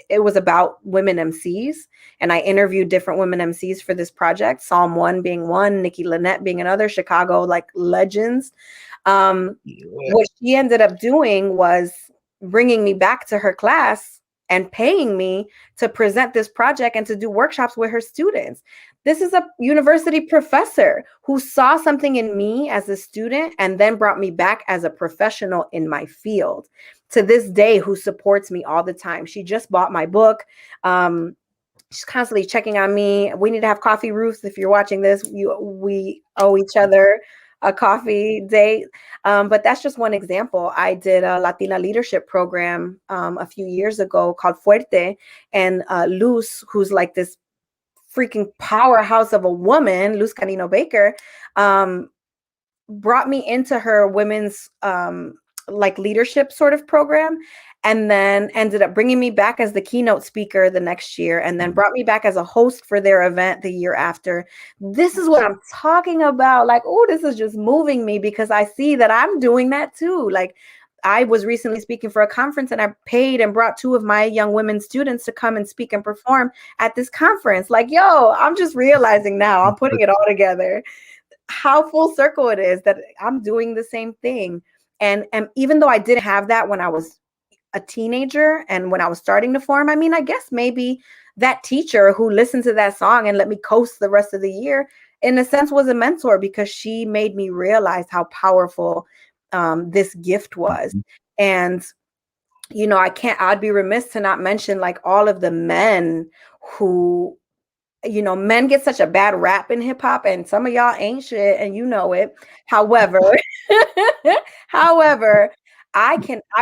it was about women MCs, and I interviewed different women MCs for this project. Psalm One being one, Nikki Lynette being another, Chicago like legends. What she ended up doing was bringing me back to her class and paying me to present this project and to do workshops with her students. This is a university professor who saw something in me as a student and then brought me back as a professional in my field. To this day, who supports me all the time. She just bought my book. She's constantly checking on me. We need to have coffee, Ruth. If you're watching this, we owe each other a coffee date. But that's just one example. I did a Latina leadership program a few years ago called Fuerte, and Luz, who's like this freaking powerhouse of a woman, Luz Canino Baker, brought me into her women's like leadership sort of program, and then ended up bringing me back as the keynote speaker the next year, and then brought me back as a host for their event the year after. This is what I'm talking about. Like, oh, this is just moving me because I see that I'm doing that too. Like, I was recently speaking for a conference, and I paid and brought 2 of my young women students to come and speak and perform at this conference. Like, yo, I'm just realizing now, I'm putting it all together, how full circle it is that I'm doing the same thing. And even though I didn't have that when I was a teenager and when I was starting to form, I mean, I guess maybe that teacher who listened to that song and let me coast the rest of the year, in a sense, was a mentor, because she made me realize how powerful this gift was. And, you know, I'd be remiss to not mention like all of the men who, you know, men get such a bad rap in hip hop, and some of y'all ain't shit, and you know it. However, however, I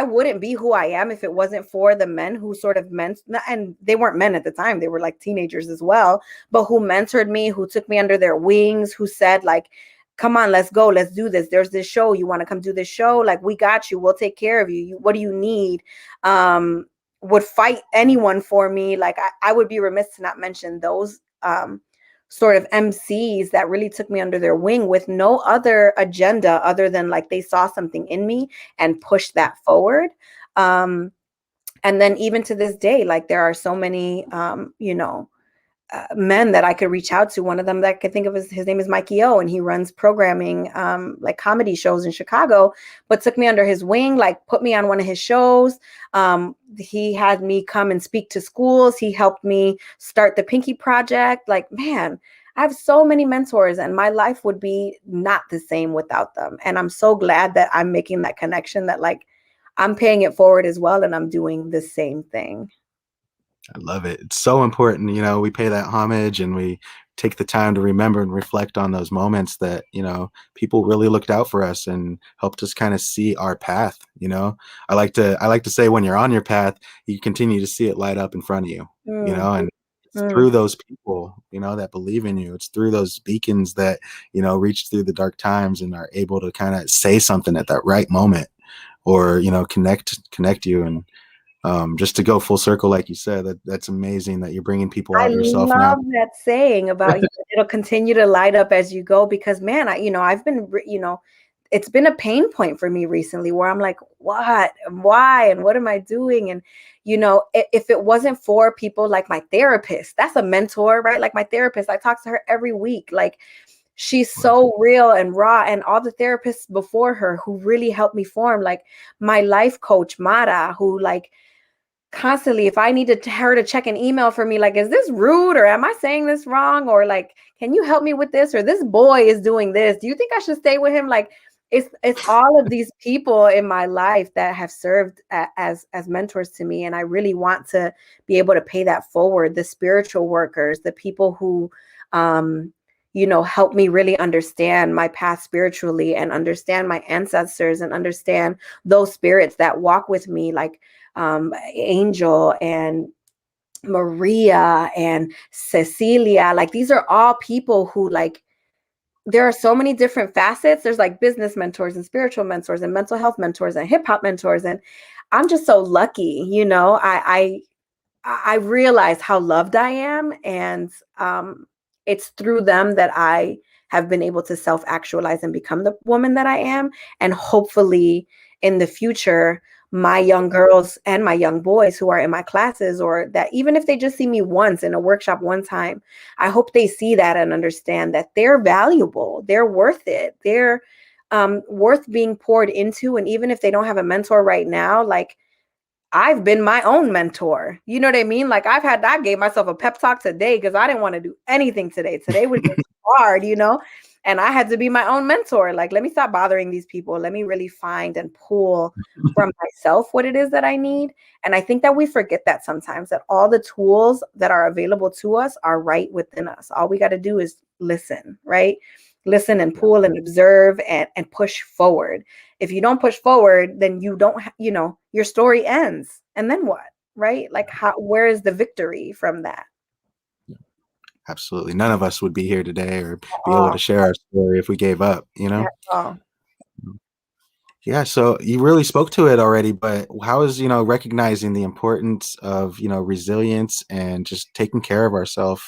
wouldn't be who I am if it wasn't for the men who sort of meant, and they weren't men at the time, they were like teenagers as well, but who mentored me, who took me under their wings, who said like, come on, let's go, let's do this. There's this show. You want to come do this show? Like, we got you. We'll take care of you. What do you need? Would fight anyone for me. Like, I would be remiss to not mention those sort of MCs that really took me under their wing with no other agenda other than like they saw something in me and pushed that forward. And then even to this day, like there are so many, you know, men that I could reach out to. One of them that I could think of is, his name is Mikey O, and he runs programming, like comedy shows in Chicago, but took me under his wing, like put me on one of his shows. He had me come and speak to schools. He helped me start the Pinqy Project. Like, man, I have so many mentors, and my life would be not the same without them. And I'm so glad that I'm making that connection, that like I'm paying it forward as well, and I'm doing the same thing. I love it. It's so important. You know, we pay that homage and we take the time to remember and reflect on those moments that, you know, people really looked out for us and helped us kind of see our path. You know, I like to say, when you're on your path, you continue to see it light up in front of you, you Mm, know, and it's mm. through those people, you know, that believe in you. It's through those beacons that, you know, reach through the dark times and are able to kind of say something at that right moment, or, you know, connect you. And just to go full circle, like you said, that's amazing that you're bringing people I out yourself now. love that saying about, you know, it'll continue to light up as you go, because man, you know, I've been, you know, it's been a pain point for me recently where I'm like, what, and why, and what am I doing? And, you know, if it wasn't for people like my therapist, that's a mentor, right? Like my therapist, I talk to her every week. Like, she's so real and raw, and all the therapists before her who really helped me form, like my life coach, Mara, who like, constantly, if I needed her to check an email for me, like, is this rude, or am I saying this wrong, or like, can you help me with this, or this boy is doing this, do you think I should stay with him? Like, it's all of these people in my life that have served as mentors to me, and I really want to be able to pay that forward. The spiritual workers, the people who you know, help me really understand my path spiritually, and understand my ancestors, and understand those spirits that walk with me, like Angel and Maria and Cecilia. Like, these are all people who, like, there are so many different facets. There's like business mentors and spiritual mentors and mental health mentors and hip hop mentors. And I'm just so lucky, you know, I realize how loved I am. And it's through them that I have been able to self-actualize and become the woman that I am. And hopefully in the future, my young girls and my young boys who are in my classes, or that even if they just see me once in a workshop one time, I hope they see that and understand that they're valuable, they're worth it, they're worth being poured into. And even if they don't have a mentor right now, like, I've been my own mentor. You know what I mean? Like, I gave myself a pep talk today because I didn't want to do anything today. Today was just hard, you know? And I had to be my own mentor. Like, let me stop bothering these people. Let me really find and pull from myself what it is that I need. And I think that we forget that sometimes, that all the tools that are available to us are right within us. All we got to do is listen, right? Listen and pull and observe and push forward. If you don't push forward, then you don't, you know, your story ends. And then what, right? Like, where is the victory from that? Absolutely. None of us would be here today or be able Oh, to share our story if we gave up, you know? at all. Yeah, so you really spoke to it already, but how is, recognizing the importance of, resilience and just taking care of ourselves,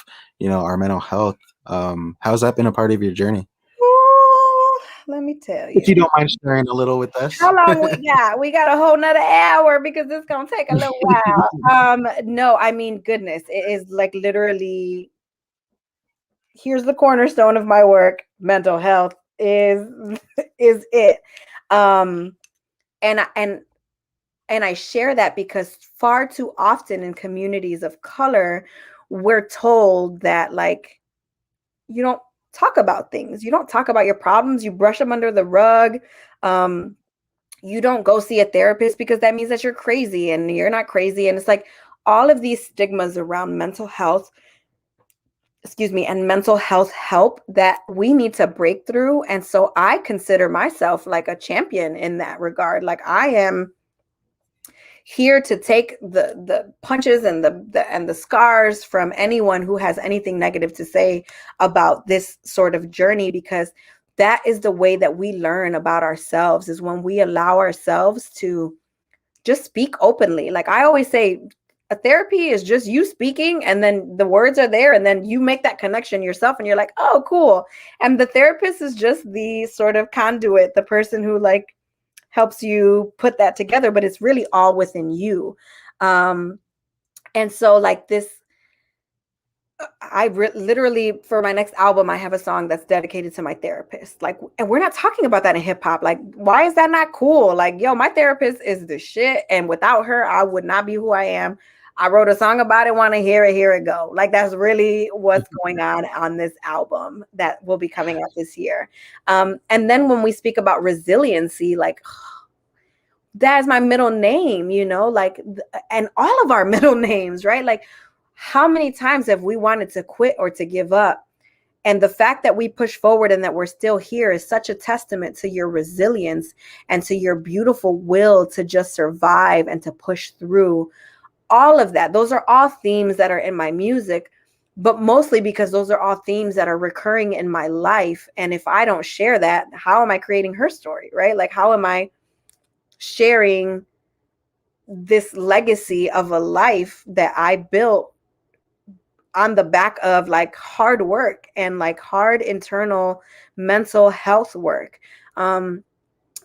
our mental health? How's that been a part of your journey? Ooh, let me tell If you. you don't mind sharing a little with us. How long we got? We got a whole nother hour because it's gonna take a little while. No, I mean, goodness, it is like literally, here's the cornerstone of my work. Mental health is is it. Um, and I share that because far too often in communities of color, we're told that like you don't talk about things, you don't talk about your problems, you brush them under the rug. Um, you don't go see a therapist because that means that you're crazy, and you're not crazy. And it's like all of these stigmas around mental health, excuse me, and mental health help that we need to break through. And so I consider myself like a champion in that regard. Like I am here to take the punches and the scars from anyone who has anything negative to say about this sort of journey, because that is the way that we learn about ourselves, is when we allow ourselves to just speak openly. Like I always say, a therapy is just you speaking, and then the words are there, and then you make that connection yourself, and you're like, oh, cool. And the therapist is just the sort of conduit, the person who like helps you put that together, but it's really all within you. Um, and so like this, literally for my next album, I have a song that's dedicated to my therapist. Like, and we're not talking about that in hip hop. Like, why is that not cool? Like, yo, my therapist is the shit, and without her, I would not be who I am. I wrote a song about it. Want to hear it? Here it go. Like, that's really what's going on this album that will be coming out this year. And then when we speak about resiliency, like that is my middle name, like, and all of our middle names, right? Like, how many times have we wanted to quit or to give up? And the fact that we push forward and that we're still here is such a testament to your resilience and to your beautiful will to just survive and to push through all of that. Those are all themes that are in my music, but mostly because those are all themes that are recurring in my life. And if I don't share that, how am I creating her story, right? Like, how am I sharing this legacy of a life that I built on the back of like hard work and like hard internal mental health work?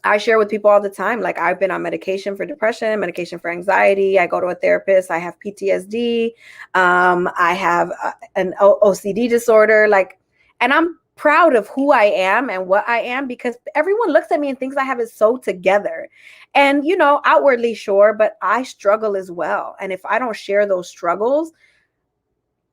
I share with people all the time, like I've been on medication for depression, medication for anxiety. I go to a therapist. I have PTSD. I have an OCD disorder. Like, and I'm proud of who I am and what I am, because everyone looks at me and thinks I have it so together. And, outwardly, sure, but I struggle as well. And if I don't share those struggles,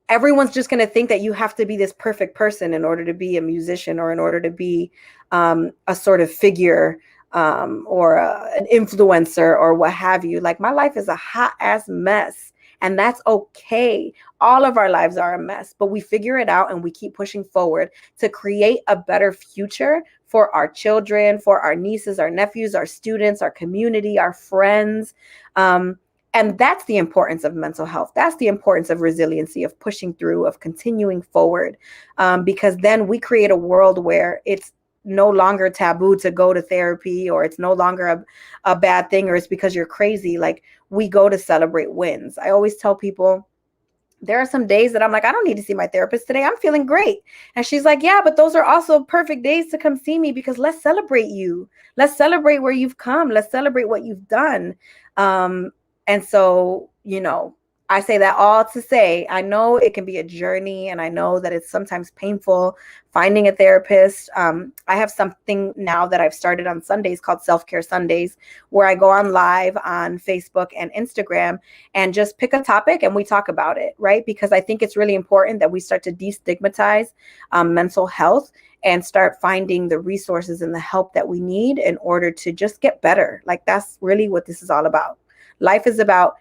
everyone's just going to think that you have to be this perfect person in order to be a musician, or in order to be a sort of figure, or an influencer or what have you. Like, my life is a hot ass mess, and that's okay. All of our lives are a mess, but we figure it out and we keep pushing forward to create a better future for our children, for our nieces, our nephews, our students, our community, our friends. And that's the importance of mental health. That's the importance of resiliency, of pushing through, of continuing forward, because then we create a world where it's no longer taboo to go to therapy, or it's no longer a bad thing, or it's because you're crazy. Like, we go to celebrate wins. I always tell people, there are some days that I'm like, I don't need to see my therapist today. I'm feeling great. And she's like, yeah, but those are also perfect days to come see me, because let's celebrate you. Let's celebrate where you've come. Let's celebrate what you've done. And so, I say that all to say, I know it can be a journey, and I know that it's sometimes painful finding a therapist. I have something now that I've started on Sundays called Self-Care Sundays, where I go on live on Facebook and Instagram and just pick a topic and we talk about it, right? Because I think it's really important that we start to destigmatize mental health and start finding the resources and the help that we need in order to just get better. Like, that's really what this is all about. Life is about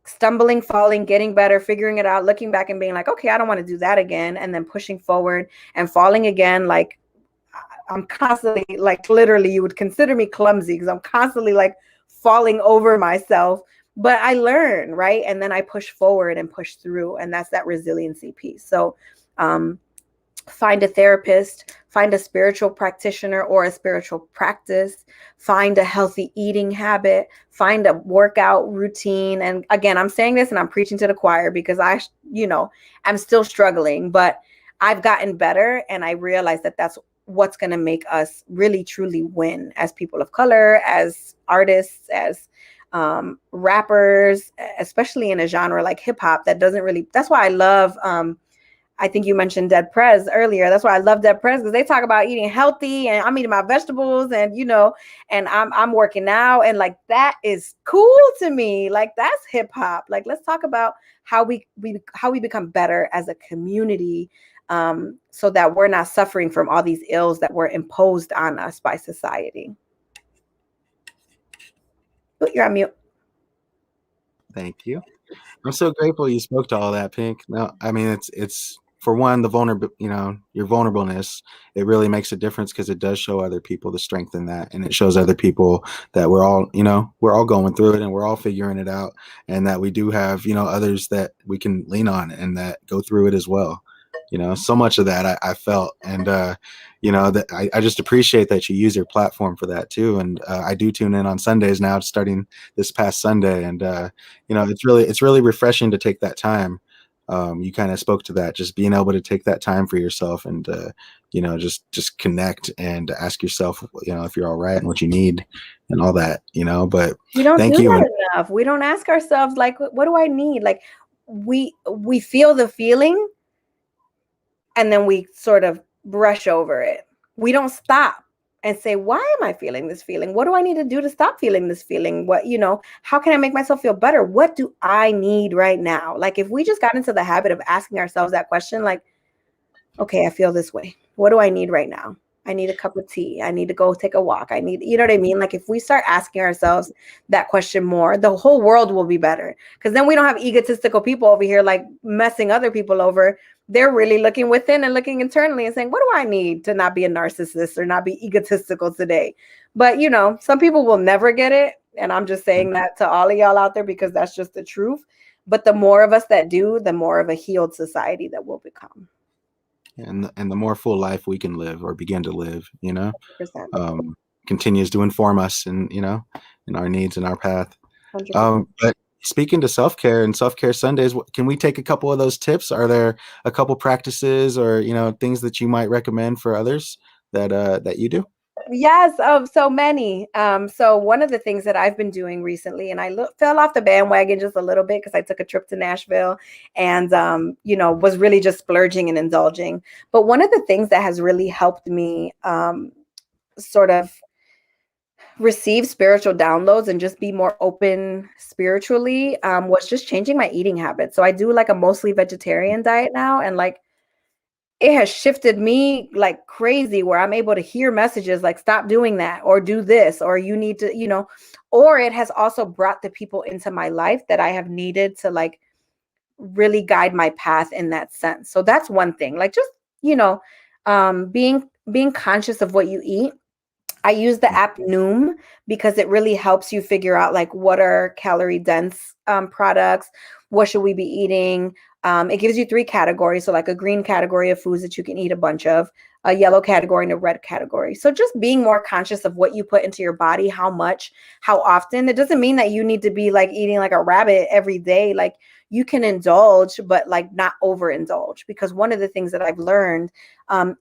stumbling, falling, getting better, figuring it out, looking back and being like, okay, I don't want to do that again. And then pushing forward and falling again. Like, I'm constantly, like, literally, you would consider me clumsy because I'm constantly like falling over myself, but I learn, right? And then I push forward and push through. And that's that resiliency piece. So, find a therapist, find a spiritual practitioner or a spiritual practice, find a healthy eating habit, find a workout routine. And again, I'm saying this and I'm preaching to the choir because I'm still struggling, but I've gotten better, and I realize that that's what's going to make us really truly win as people of color, as artists, as rappers, especially in a genre like hip hop that doesn't really, that's why I love I think you mentioned Dead Prez earlier. That's why I love Dead Prez, because they talk about eating healthy, and I'm eating my vegetables, and and I'm working out, and like that is cool to me. Like that's hip hop. Like let's talk about how we become better as a community, so that we're not suffering from all these ills that were imposed on us by society. Oh, you're on mute. Thank you. I'm so grateful you spoke to all that, Pink. No, I mean it's for one, the vulnerable, your vulnerableness. It really makes a difference because it does show other people the strength in that, and it shows other people that we're all going through it, and we're all figuring it out, and that we do have others that we can lean on and that go through it as well. So much of that I felt, and that I just appreciate that you use your platform for that too. And I do tune in on Sundays now, starting this past Sunday, and it's really refreshing to take that time. You kind of spoke to that, just being able to take that time for yourself, and just connect and ask yourself, if you're all right and what you need and all that. But We don't thank do you. that enough. We don't ask ourselves, like, what do I need? Like we feel the feeling, and then we sort of brush over it. We don't stop and say, why am I feeling this feeling? What do I need to do to stop feeling this feeling? How can I make myself feel better? What do I need right now? Like if we just got into the habit of asking ourselves that question, like, okay, I feel this way. What do I need right now? I need a cup of tea. I need to go take a walk. I need, you know what I mean? Like if we start asking ourselves that question more, the whole world will be better. Because then we don't have egotistical people over here like messing other people over. They're really looking within and looking internally and saying, what do I need to not be a narcissist or not be egotistical today? But some people will never get it. And I'm just saying that to all of y'all out there because that's just the truth. But the more of us that do, the more of a healed society that we'll become. And the more full life we can live or begin to live, 100%. continues to inform us and in our needs and our path. 100%. But speaking to self-care and self-care Sundays, can we take a couple of those tips? Are there a couple practices or things that you might recommend for others that you do? Yes, so many. So one of the things that I've been doing recently, and I fell off the bandwagon just a little bit because I took a trip to Nashville and, was really just splurging and indulging. But one of the things that has really helped me sort of receive spiritual downloads and just be more open spiritually was just changing my eating habits. So I do like a mostly vegetarian diet now, and like it has shifted me like crazy where I'm able to hear messages like stop doing that or do this or you need to, or it has also brought the people into my life that I have needed to like really guide my path in that sense. So that's one thing. Like just, being conscious of what you eat. I use the app Noom because it really helps you figure out like what are calorie dense products, what should we be eating. It gives you 3 categories. So like a green category of foods that you can eat a bunch of, a yellow category, and a red category. So just being more conscious of what you put into your body, how much, how often. It doesn't mean that you need to be like eating like a rabbit every day. Like you can indulge, but like not overindulge. Because one of the things that I've learned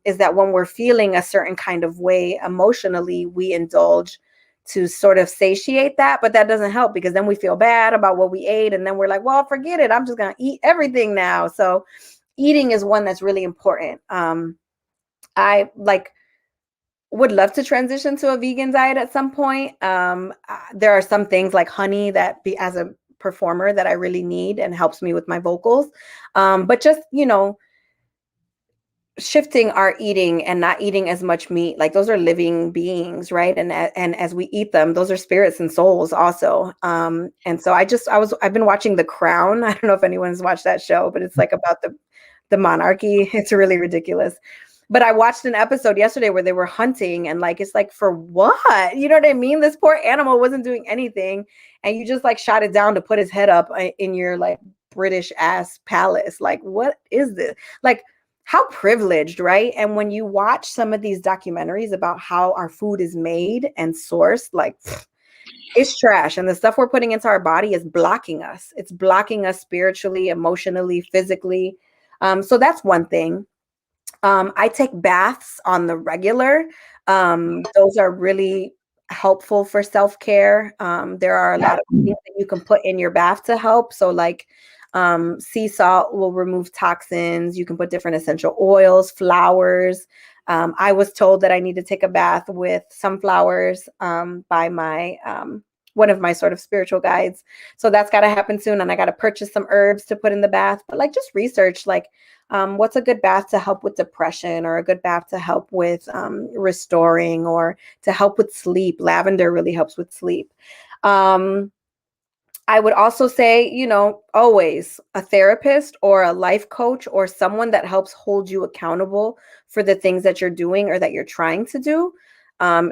is that when we're feeling a certain kind of way emotionally, we indulge to sort of satiate that, but that doesn't help because then we feel bad about what we ate. And then we're like, well, forget it. I'm just going to eat everything now. So eating is one that's really important. I like would love to transition to a vegan diet at some point. There are some things like honey that as a performer that I really need and helps me with my vocals. But just, shifting our eating and not eating as much meat, like those are living beings, right? And as we eat them, those are spirits and souls also. And so I've been watching The Crown. I don't know if anyone's watched that show, but it's like about the monarchy. It's really ridiculous. But I watched an episode yesterday where they were hunting and like, it's like, for what? You know what I mean? This poor animal wasn't doing anything. And you just like shot it down to put his head up in your like British ass palace. Like, what is this? Like, how privileged, right? And when you watch some of these documentaries about how our food is made and sourced, like it's trash. And the stuff we're putting into our body is blocking us. It's blocking us spiritually, emotionally, physically. So that's one thing. I take baths on the regular. Those are really helpful for self-care. There are a lot of things that you can put in your bath to help. So like sea salt will remove toxins. You can put different essential oils, flowers. I was told that I need to take a bath with sunflowers by my one of my sort of spiritual guides. So that's got to happen soon. And I got to purchase some herbs to put in the bath. But like just research like what's a good bath to help with depression, or a good bath to help with restoring, or to help with sleep. Lavender really helps with sleep. I would also say, you know, always a therapist or a life coach or someone that helps hold you accountable for the things that you're doing or that you're trying to do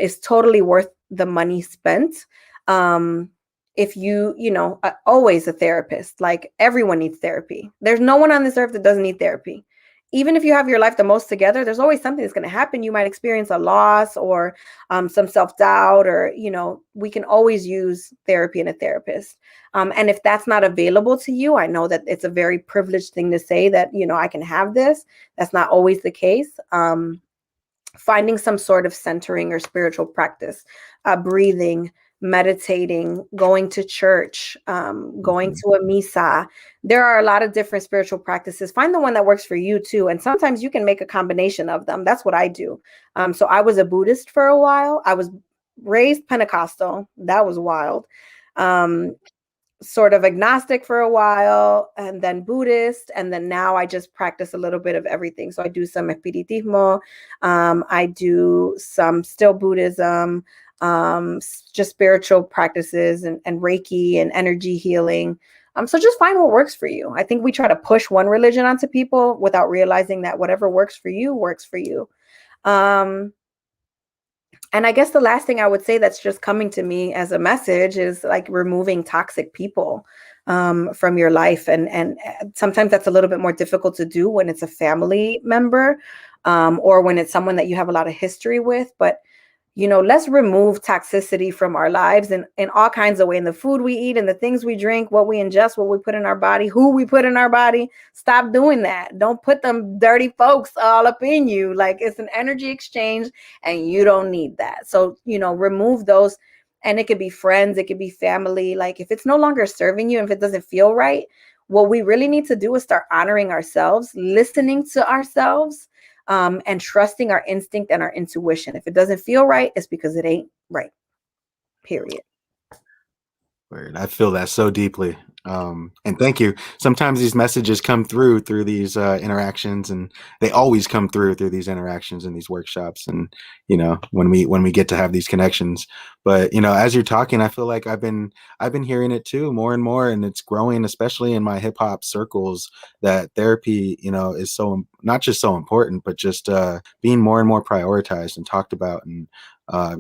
is totally worth the money spent. Um, if you know, always a therapist, like everyone needs therapy. There's no one on this earth that doesn't need therapy. Even if you have your life the most together, there's always something that's going to happen. You might experience a loss or some self-doubt, or, you know, we can always use therapy and a therapist. And if that's not available to you, I know that it's a very privileged thing to say that, you know, I can have this. That's not always the case. Finding some sort of centering or spiritual practice, breathing, meditating, going to church, going to a misa. There are a lot of different spiritual practices. Find the one that works for you too. And sometimes you can make a combination of them. That's what I do. So I was a Buddhist for a while. I was raised Pentecostal. That was wild. Sort of agnostic for a while, and then Buddhist, and then now I just practice a little bit of everything. So I do some espiritismo, I do some still Buddhism, just spiritual practices, and Reiki and energy healing. So just find what works for you. I think we try to push one religion onto people without realizing that whatever works for you works for you. And I guess the last thing I would say that's just coming to me as a message is like removing toxic people from your life. And sometimes that's a little bit more difficult to do when it's a family member or when it's someone that you have a lot of history with. But you know, let's remove toxicity from our lives in all kinds of ways, in the food we eat and the things we drink, what we ingest, what we put in our body, who we put in our body. Stop doing that. Don't put them dirty folks all up in you. Like, it's an energy exchange and you don't need that. So, you know, remove those. And it could be friends, it could be family. Like, if it's no longer serving you, if it doesn't feel right, what we really need to do is start honoring ourselves, listening to ourselves, and trusting our instinct and our intuition. If it doesn't feel right, it's because it ain't right. Period. Word. I feel that so deeply. And thank you. Sometimes these messages come through these interactions, and they always come through these interactions and these workshops. And you know, when we get to have these connections. But you know, as you're talking, I feel like I've been hearing it too more and more, and it's growing, especially in my hip hop circles. That therapy, you know, is so not just so important, but just being more and more prioritized and talked about, and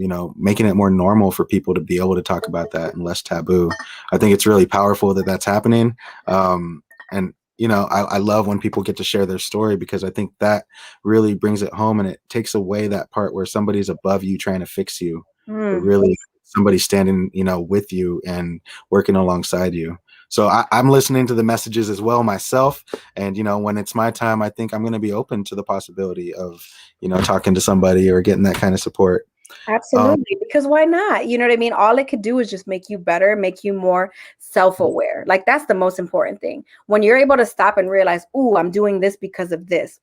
you know, making it more normal for people to be able to talk about that and less taboo. I think it's really powerful that that's happening. And, you know, I love when people get to share their story, because I think that really brings it home, and it takes away that part where somebody's above you trying to fix you, but really somebody standing, you know, with you and working alongside you. So I'm listening to the messages as well myself. And, you know, when it's my time, I think I'm going to be open to the possibility of, you know, talking to somebody or getting that kind of support. Absolutely. Because why not? You know what I mean? All it could do is just make you better, make you more self-aware. Like, that's the most important thing. When you're able to stop and realize, "Ooh, I'm doing this because of this."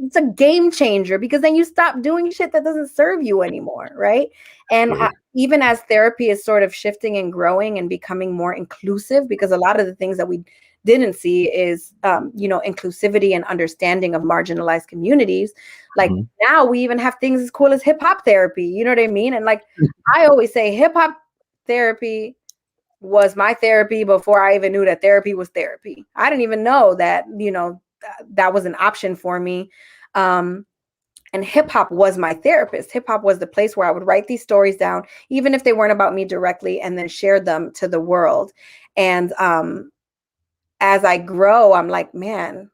It's a game changer, because then you stop doing shit that doesn't serve you anymore, right? And even as therapy is sort of shifting and growing and becoming more inclusive, because a lot of the things that we didn't see is, you know, inclusivity and understanding of marginalized communities. Like, now we even have things as cool as hip hop therapy. You know what I mean? And like, I always say, hip hop therapy was my therapy before I even knew that therapy was therapy. I didn't even know that, you know, that was an option for me. And hip hop was my therapist. Hip hop was the place where I would write these stories down, even if they weren't about me directly, and then share them to the world. And as I grow, I'm like, man,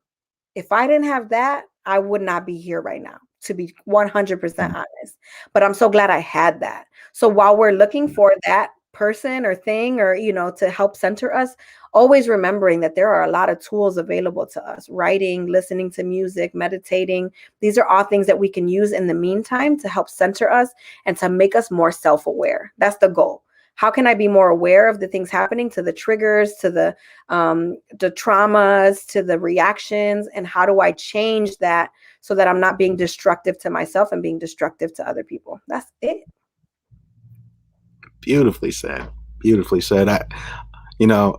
if I didn't have that, I would not be here right now, to be 100% honest. But I'm so glad I had that. So while we're looking for that person or thing, or, to help center us, always remembering that there are a lot of tools available to us: writing, listening to music, meditating. These are all things that we can use in the meantime to help center us and to make us more self-aware. That's the goal. How can I be more aware of the things happening, to the triggers, to the traumas, to the reactions, and how do I change that so that I'm not being destructive to myself and being destructive to other people? That's it. Beautifully said. Beautifully said. You know,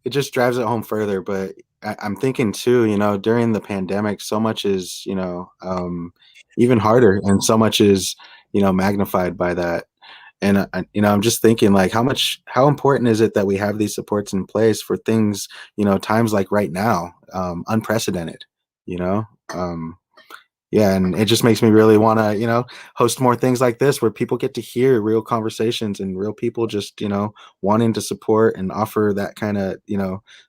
it just drives it home further. But I'm thinking too, during the pandemic, so much is, even harder, and so much is, magnified by that. And I'm just thinking, like, how important is it that we have these supports in place for things, times like right now, unprecedented, you know? Yeah, and it just makes me really want to, host more things like this where people get to hear real conversations and real people just, wanting to support and offer that kind of,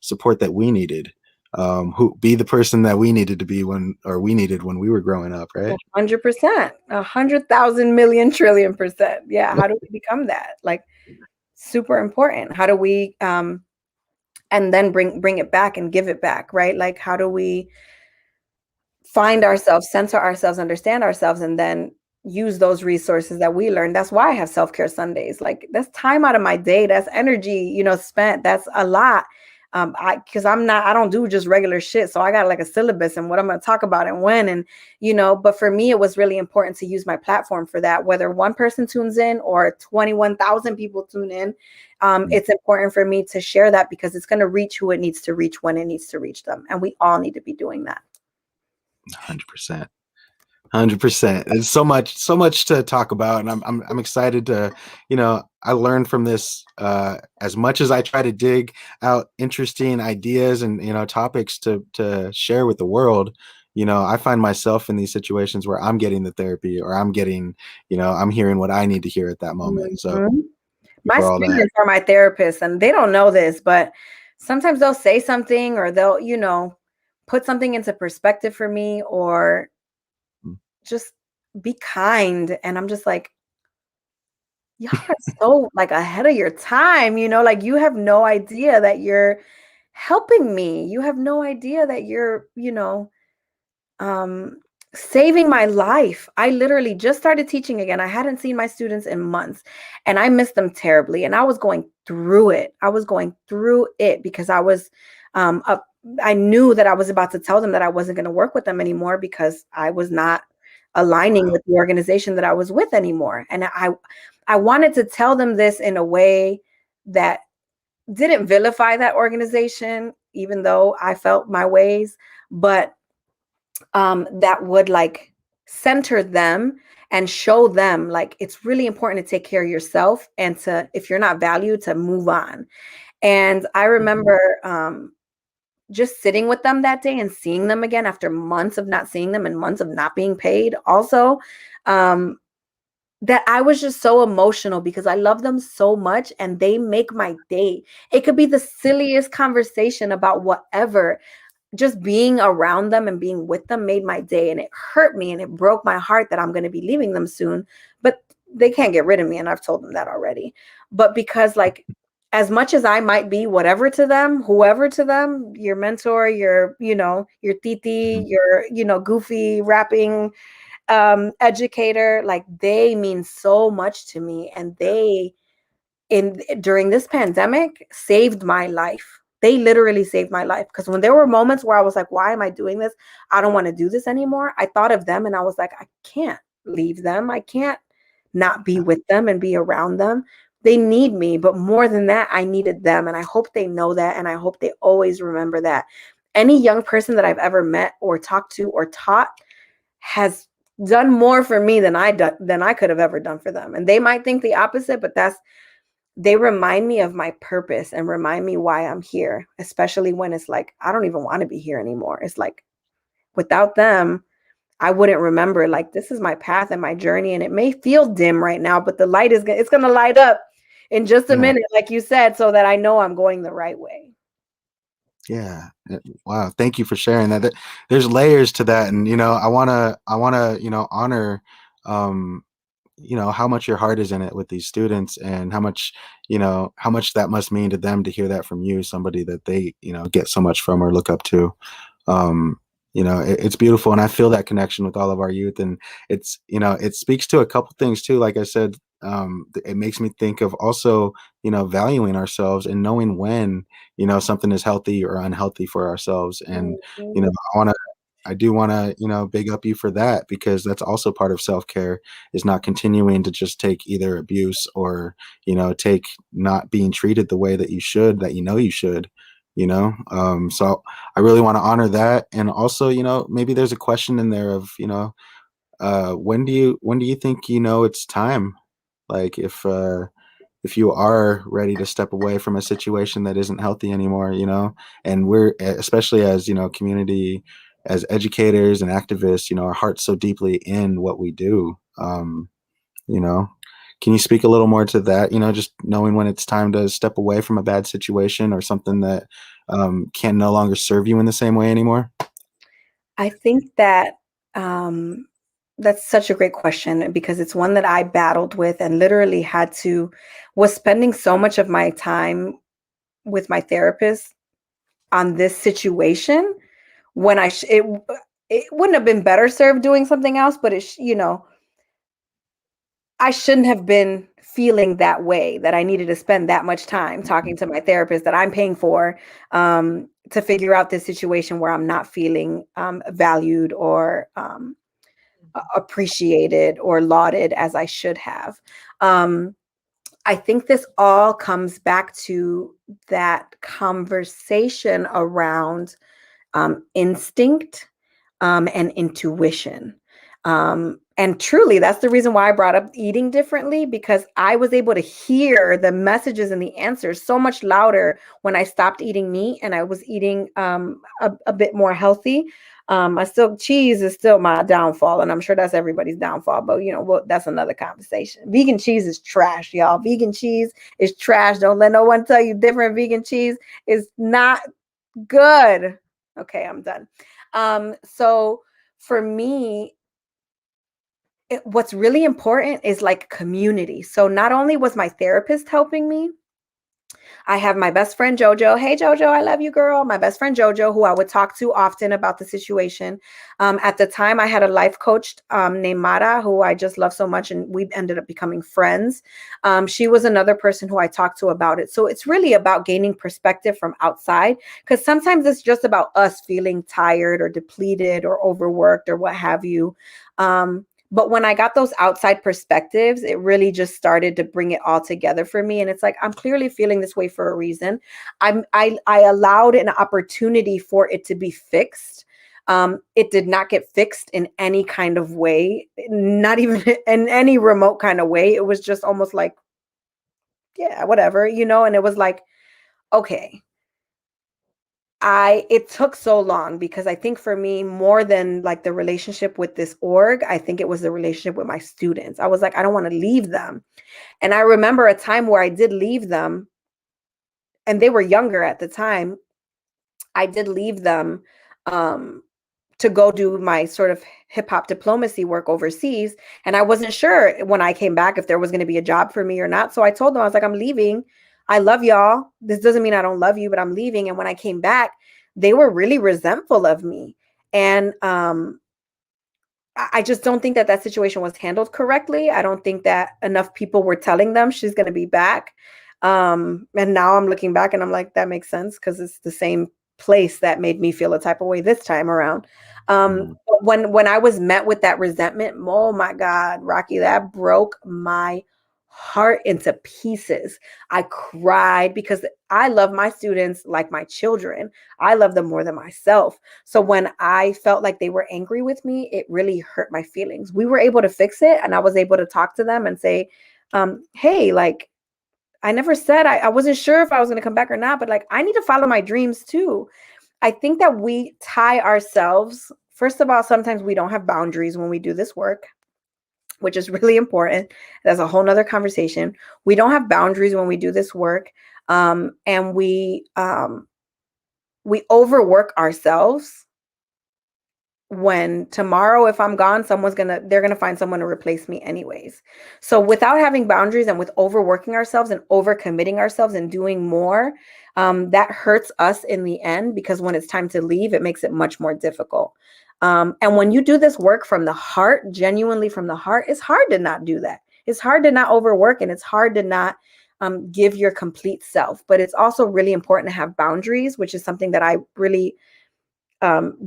support that we needed. Who be the person that we needed to be we needed when we were growing up, right? 100%, 100,000 million trillion percent. Yeah. How do we become that? Like, super important. How do we, and then bring it back and give it back, right? Like, how do we find ourselves, center ourselves, understand ourselves, and then use those resources that we learn? That's why I have self-care Sundays. Like, that's time out of my day. That's energy, spent. That's a lot. Because I don't do just regular shit. So I got like a syllabus and what I'm going to talk about and when, and, but for me, it was really important to use my platform for that. Whether one person tunes in or 21,000 people tune in, it's important for me to share that because it's going to reach who it needs to reach when it needs to reach them. And we all need to be doing that. 100%. 100%. There's so much to talk about, and I'm excited to, I learned from this as much as I try to dig out interesting ideas and topics to share with the world. I find myself in these situations where I'm getting the therapy, or I'm getting, I'm hearing what I need to hear at that moment. So my students are my therapists, and they don't know this, but sometimes they'll say something, or they'll, put something into perspective for me, or just be kind. And I'm just like, y'all are so like ahead of your time, like you have no idea that you're helping me. You have no idea that you're, saving my life. I literally just started teaching again. I hadn't seen my students in months, and I missed them terribly. And I was going through it. Because I was I knew that I was about to tell them that I wasn't going to work with them anymore because I was not aligning with the organization that I was with anymore. And I wanted to tell them this in a way that didn't vilify that organization, even though I felt my ways, but that would like center them and show them like it's really important to take care of yourself, and to, if you're not valued, to move on. And I remember just sitting with them that day and seeing them again after months of not seeing them and months of not being paid also, that I was just so emotional because I love them so much and they make my day. It could be the silliest conversation about whatever. Just being around them and being with them made my day, and it hurt me and it broke my heart that I'm going to be leaving them soon, but they can't get rid of me. And I've told them that already. But because like, as much as I might be whatever to them, whoever to them, your mentor, your titi, your, goofy rapping educator, like they mean so much to me. And they, during this pandemic, saved my life. They literally saved my life, because when there were moments where I was like, why am I doing this? I don't want to do this anymore. I thought of them and I was like, I can't leave them. I can't not be with them and be around them. They need me, but more than that, I needed them. And I hope they know that. And I hope they always remember that. Any young person that I've ever met or talked to or taught has done more for me than I could have ever done for them. And they might think the opposite, but they remind me of my purpose and remind me why I'm here, especially when it's like, I don't even want to be here anymore. It's like, without them, I wouldn't remember, like, this is my path and my journey. And it may feel dim right now, but the light it's going to light up in just a minute, like you said, so that I know I'm going the right way. Yeah. Wow. Thank you for sharing that. There's layers to that, and I wanna honor, um, how much your heart is in it with these students, and how much that must mean to them to hear that from you, somebody that they get so much from or look up to. um it's beautiful, and I feel that connection with all of our youth, and it speaks to a couple things too. Like I said, it makes me think of also valuing ourselves and knowing when something is healthy or unhealthy for ourselves. And Mhm. I do want to big up you for that, because that's also part of self-care, is not continuing to just take either abuse or take not being treated the way that you should, that you should. So I really want to honor that. And also, maybe there's a question in there of when do you think it's time, like if you are ready to step away from a situation that isn't healthy anymore. And we're, especially as community, as educators and activists, our heart's so deeply in what we do. You know can you speak a little more to that, just knowing when it's time to step away from a bad situation or something that can no longer serve you in the same way anymore? I think that um, that's such a great question because it's one that I battled with and literally was spending so much of my time with my therapist on this situation when it wouldn't have been better served doing something else, but I shouldn't have been feeling that way, that I needed to spend that much time talking to my therapist that I'm paying for, to figure out this situation where I'm not feeling valued or appreciated or lauded as I should have. Um, I think this all comes back to that conversation around instinct and intuition. And truly, that's the reason why I brought up eating differently, because I was able to hear the messages and the answers so much louder when I stopped eating meat and I was eating a bit more healthy. Cheese is still my downfall, and I'm sure that's everybody's downfall. But that's another conversation. Vegan cheese is trash, y'all. Vegan cheese is trash. Don't let no one tell you different. Vegan cheese is not good. Okay, I'm done. So for me, what's really important is like community. So not only was my therapist helping me, I have my best friend JoJo. Hey JoJo, I love you, girl. My best friend JoJo, who I would talk to often about the situation. At the time, I had a life coach named Mara, who I just love so much, and we ended up becoming friends. She was another person who I talked to about it. So it's really about gaining perspective from outside, because sometimes it's just about us feeling tired or depleted or overworked or what have you. But when I got those outside perspectives, it really just started to bring it all together for me. And it's like, I'm clearly feeling this way for a reason. I allowed an opportunity for it to be fixed. It did not get fixed in any kind of way, not even in any remote kind of way. It was just almost like, yeah, whatever, and it was like, okay, it took so long because I think for me, more than like the relationship with this org, I think it was the relationship with my students. I was like, I don't want to leave them. And I remember a time where I did leave them, and they were younger at the time. I did leave them um, to go do my sort of hip hop diplomacy work overseas. And I wasn't sure when I came back if there was going to be a job for me or not. So I told them, I was like, I'm leaving. I love y'all. This doesn't mean I don't love you, but I'm leaving. And when I came back, they were really resentful of me. And I just don't think that that situation was handled correctly. I don't think that enough people were telling them she's going to be back. And now I'm looking back and I'm like, that makes sense because it's the same place that made me feel a type of way this time around. Mm. But when I was met with that resentment, oh my God, Rocky, that broke my heart into pieces. I cried because I love my students like my children. I love them more than myself. So when I felt like they were angry with me, it really hurt my feelings. We were able to fix it, and I was able to talk to them and say, hey, like, I never said I wasn't sure if I was going to come back or not, but like, I need to follow my dreams too. I think that we tie ourselves, first of all, sometimes we don't have boundaries when we do this work, which is really important. That's a whole nother conversation. We don't have boundaries when we do this work. And we overwork ourselves when tomorrow, if I'm gone, they're gonna find someone to replace me anyways. So without having boundaries and with overworking ourselves and overcommitting ourselves and doing more, that hurts us in the end, because when it's time to leave, it makes it much more difficult. And when you do this work from the heart, genuinely from the heart, it's hard to not do that. It's hard to not overwork, and it's hard to not give your complete self. But it's also really important to have boundaries, which is something that I really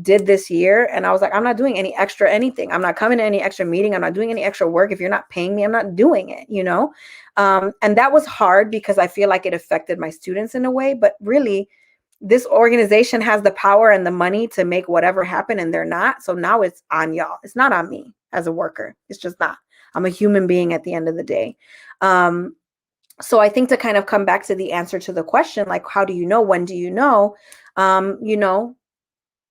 did this year. And I was like, I'm not doing any extra anything. I'm not coming to any extra meeting. I'm not doing any extra work. If you're not paying me, I'm not doing it, you know? And that was hard because I feel like it affected my students in a way, but really this organization has the power and the money to make whatever happen, and they're not. So now it's on y'all. It's not on me as a worker. It's just not. I'm a human being at the end of the day. So I think to kind of come back to the answer to the question, like, how do you know? When do you know? You know,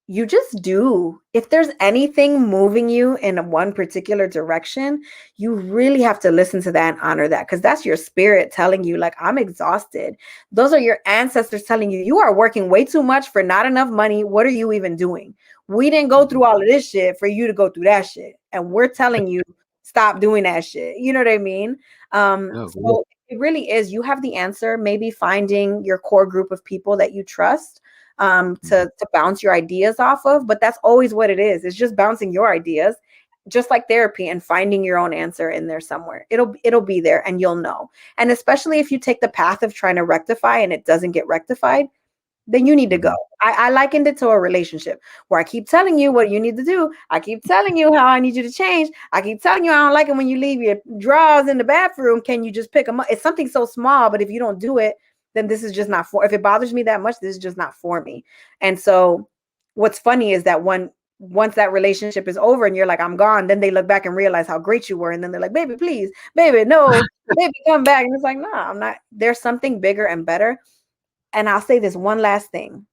you just do. If there's anything moving you in one particular direction, you really have to listen to that and honor that, because that's your spirit telling you, like, I'm exhausted. Those are your ancestors telling you, you are working way too much for not enough money. What are you even doing? We didn't go through all of this shit for you to go through that shit. And we're telling you, stop doing that shit. You know what I mean? Oh, So it really is, you have the answer, maybe finding your core group of people that you trust to bounce your ideas off of. But that's always what it is. It's just bouncing your ideas, just like therapy, and finding your own answer in there somewhere. It'll be there, and you'll know. And especially if you take the path of trying to rectify and it doesn't get rectified, then you need to go. I likened it to a relationship where I keep telling you what you need to do. I keep telling you how I need you to change. I keep telling you I don't like it when you leave your drawers in the bathroom. Can you just pick them up? It's something so small, but if you don't do it, then this is just not for, if it bothers me that much, this is just not for me. And so what's funny is that once that relationship is over and you're like, I'm gone, then they look back and realize how great you were. And then they're like, baby, please, baby, no, baby, come back. And it's like, nah, I'm not. There's something bigger and better. And I'll say this one last thing,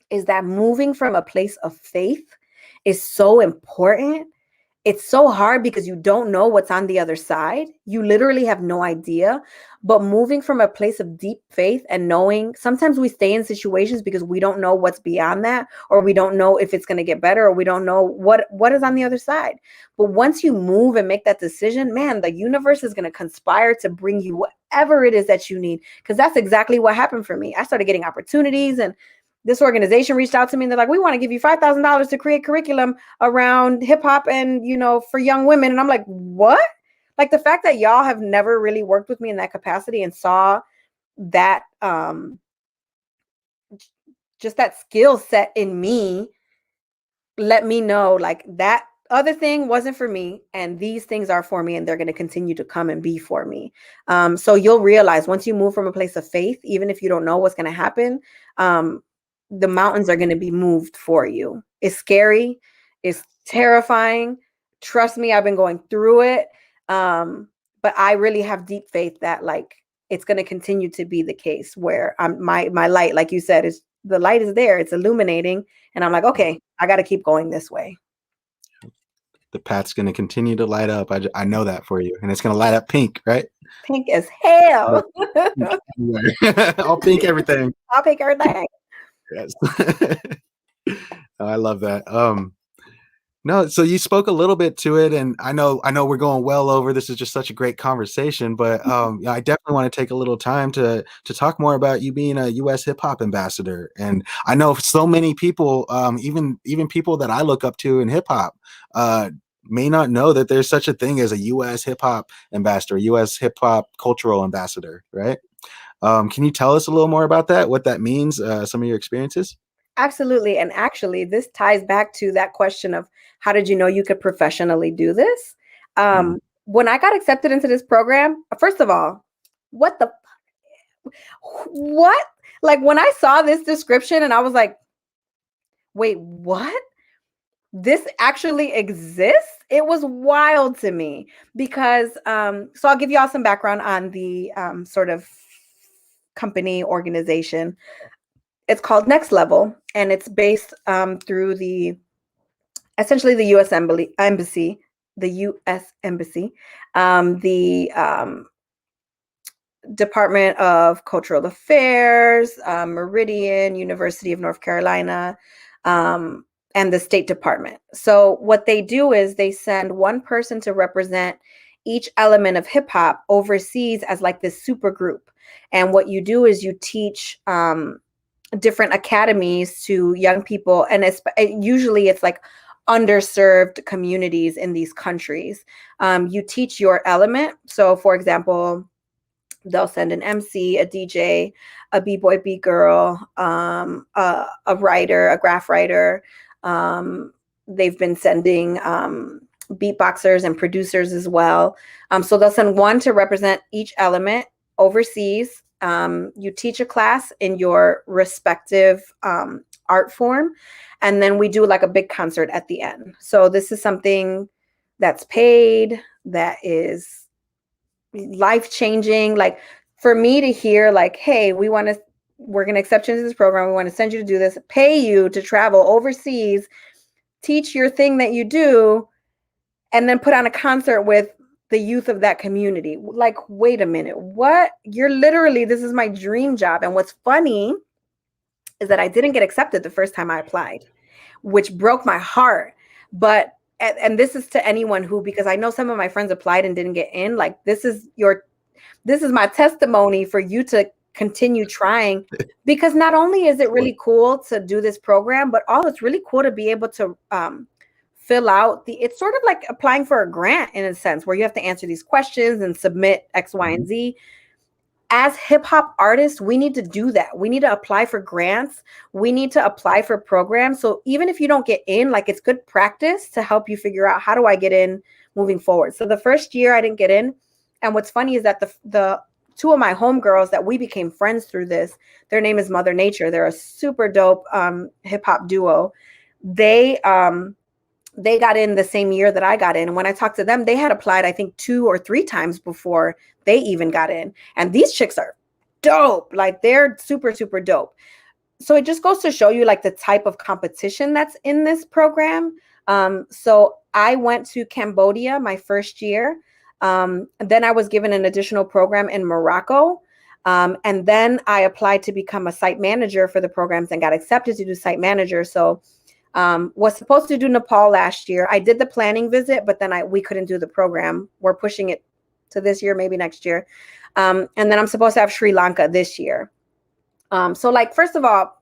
is that moving from a place of faith is so important. It's so hard because you don't know what's on the other side. You literally have no idea. But moving from a place of deep faith and knowing, sometimes we stay in situations because we don't know what's beyond that, or we don't know if it's going to get better, or we don't know what is on the other side. But once you move and make that decision, man, the universe is going to conspire to bring you whatever it is that you need. Because that's exactly what happened for me. I started getting opportunities, and this organization reached out to me and they're like, we want to give you $5,000 to create curriculum around hip hop and, you know, for young women. And I'm like, what? Like, the fact that y'all have never really worked with me in that capacity and saw that, just that skill set in me, let me know, like, that other thing wasn't for me and these things are for me, and they're going to continue to come and be for me. So you'll realize once you move from a place of faith, even if you don't know what's going to happen, the mountains are going to be moved for you. It's scary. It's terrifying. Trust me, I've been going through it. But I really have deep faith that, like, it's going to continue to be the case where my light, like you said, is the light is there. It's illuminating. And I'm like, okay, I got to keep going this way. The path's going to continue to light up. I know that for you. And it's going to light up pink, right? Pink as hell. I'll pink everything. I'll pick everything. Yes. Oh, I love that. No, so you spoke a little bit to it, and I know we're going well over. This is just such a great conversation, but I definitely want to take a little time to talk more about you being a U.S. hip hop ambassador. And I know so many people, even people that I look up to in hip hop, may not know that there's such a thing as a U.S. hip hop ambassador, U.S. hip hop cultural ambassador, right? Can you tell us a little more about that? What that means? Some of your experiences? Absolutely. And actually, this ties back to that question of how did you know you could professionally do this? When I got accepted into this program, first of all, what? Like, when I saw this description and I was like, wait, what? This actually exists? It was wild to me because, so I'll give you all some background on the sort of company organization. It's called Next Level, and it's based through essentially the U.S. Embassy, the U.S. Embassy, the Department of Cultural Affairs, Meridian, University of North Carolina, and the State Department. So what they do is they send one person to represent each element of hip hop overseas as like this super group. And what you do is you teach different academies to young people, and usually it's like underserved communities in these countries. You teach your element. So, for example, they'll send an MC, a DJ, a b-boy, b-girl, a writer, a graph writer. They've been sending beatboxers and producers as well. So they'll send one to represent each element overseas. You teach a class in your respective art form, and then we do like a big concert at the end. So this is something that's paid, that is life-changing. Like, for me to hear like, hey, we're going to accept you into this program, we want to send you to do this, pay you to travel overseas, teach your thing that you do, and then put on a concert with the youth of that community. Like, wait a minute, what? This is my dream job. And what's funny is that I didn't get accepted the first time I applied, which broke my heart. But and this is to anyone who, because I know some of my friends applied and didn't get in, like, this is my testimony for you to continue trying, because not only is it really cool to do this program, but also it's really cool to be able to fill out it's sort of like applying for a grant in a sense, where you have to answer these questions and submit X, Y, and Z. As hip hop artists, we need to do that. We need to apply for grants. We need to apply for programs. So even if you don't get in, like, it's good practice to help you figure out, how do I get in moving forward? So the first year I didn't get in. And what's funny is that the two of my homegirls that we became friends through this, their name is Mother Nature. They're a super dope hip hop duo. They got in the same year that I got in. And when I talked to them, they had applied, I think, 2 or 3 times before they even got in. And these chicks are dope. Like, they're super, super dope. So it just goes to show you like the type of competition that's in this program. So I went to Cambodia my first year. Then I was given an additional program in Morocco. And then I applied to become a site manager for the programs and got accepted to do site manager. So was supposed to do Nepal last year. I did the planning visit, but then we couldn't do the program. We're pushing it to this year, maybe next year. And then I'm supposed to have Sri Lanka this year. So like, first of all,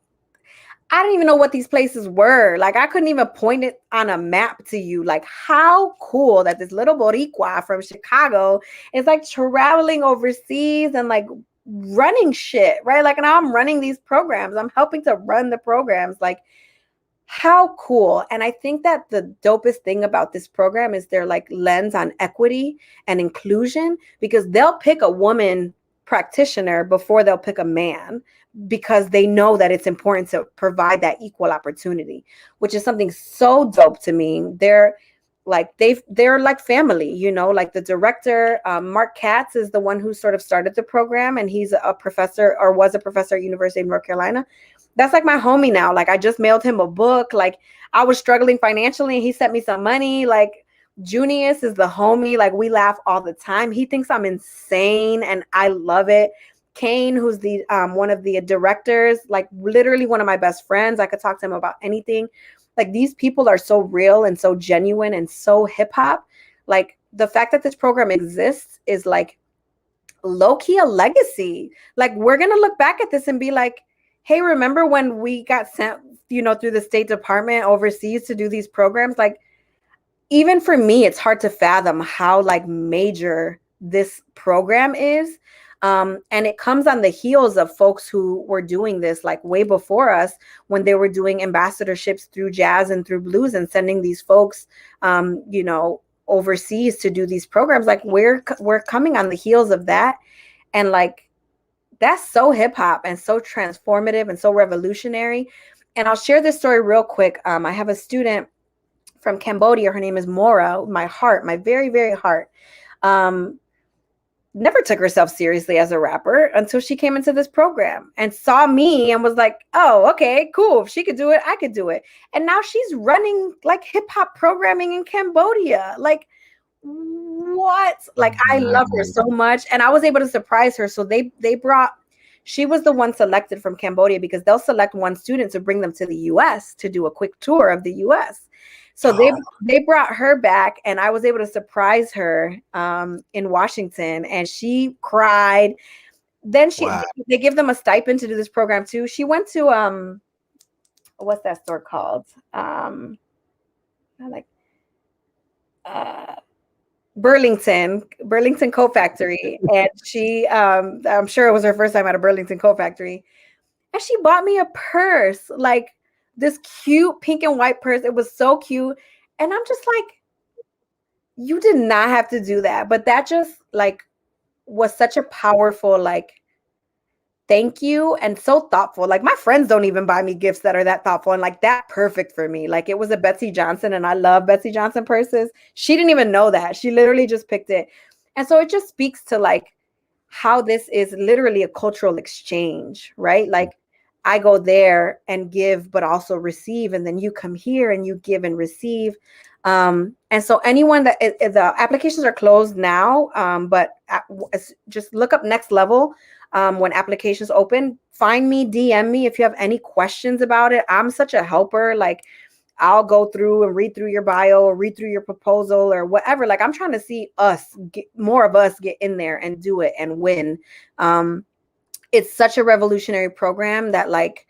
I didn't even know what these places were. Like, I couldn't even point it on a map to you. Like, how cool that this little Boricua from Chicago is like traveling overseas and like running shit, right? Like, now I'm running these programs. I'm helping to run the programs. Like, how cool. And I think that the dopest thing about this program is their like lens on equity and inclusion, because they'll pick a woman practitioner before they'll pick a man, because they know that it's important to provide that equal opportunity, which is something so dope to me. They're like family, you know. Like, the director, Mark Katz, is the one who sort of started the program, and he's a professor, or was a professor at University of North Carolina. That's like my homie now. Like, I just mailed him a book. Like, I was struggling financially and he sent me some money. Like, Junius is the homie. Like, we laugh all the time. He thinks I'm insane and I love it. Kane, who's the one of the directors, like literally one of my best friends. I could talk to him about anything. Like, these people are so real and so genuine and so hip hop. Like, the fact that this program exists is like low-key a legacy. Like, we're going to look back at this and be like, hey, remember when we got sent, you know, through the State Department overseas to do these programs? Like, even for me, it's hard to fathom how like major this program is. And it comes on the heels of folks who were doing this like way before us, when they were doing ambassadorships through jazz and through blues and sending these folks, you know, overseas to do these programs. Like, we're coming on the heels of that. And like, that's so hip hop and so transformative and so revolutionary. And I'll share this story real quick. I have a student from Cambodia. Her name is Mora. My heart, my very, very heart. Never took herself seriously as a rapper until she came into this program and saw me and was like, oh, okay, cool. If she could do it, I could do it. And now she's running like hip hop programming in Cambodia. Like, what? Like, I love her so much. And I was able to surprise her. So she was the one selected from Cambodia, because they'll select one student to bring them to the US to do a quick tour of the US. So they brought her back, and I was able to surprise her in Washington, and she cried. Then they give them a stipend to do this program too. She went to what's that store called? Burlington Coat Factory, and she I'm sure it was her first time at a Burlington Coat Factory, and she bought me a purse, like this cute pink and white purse. It was so cute, and I'm just like, you did not have to do that, but that just like was such a powerful like thank you, and so thoughtful. Like, my friends don't even buy me gifts that are that thoughtful and like that perfect for me. Like, it was a Betsy Johnson, and I love Betsy Johnson purses. She didn't even know that. She literally just picked it. And so it just speaks to like how this is literally a cultural exchange, right? Like, I go there and give, but also receive. And then you come here and you give and receive. And so anyone the applications are closed now, but just look up Next Level. When applications open, find me, DM me if you have any questions about it. I'm such a helper. Like, I'll go through and read through your bio or read through your proposal or whatever. Like, I'm trying to see more of us get in there and do it and win. It's such a revolutionary program that like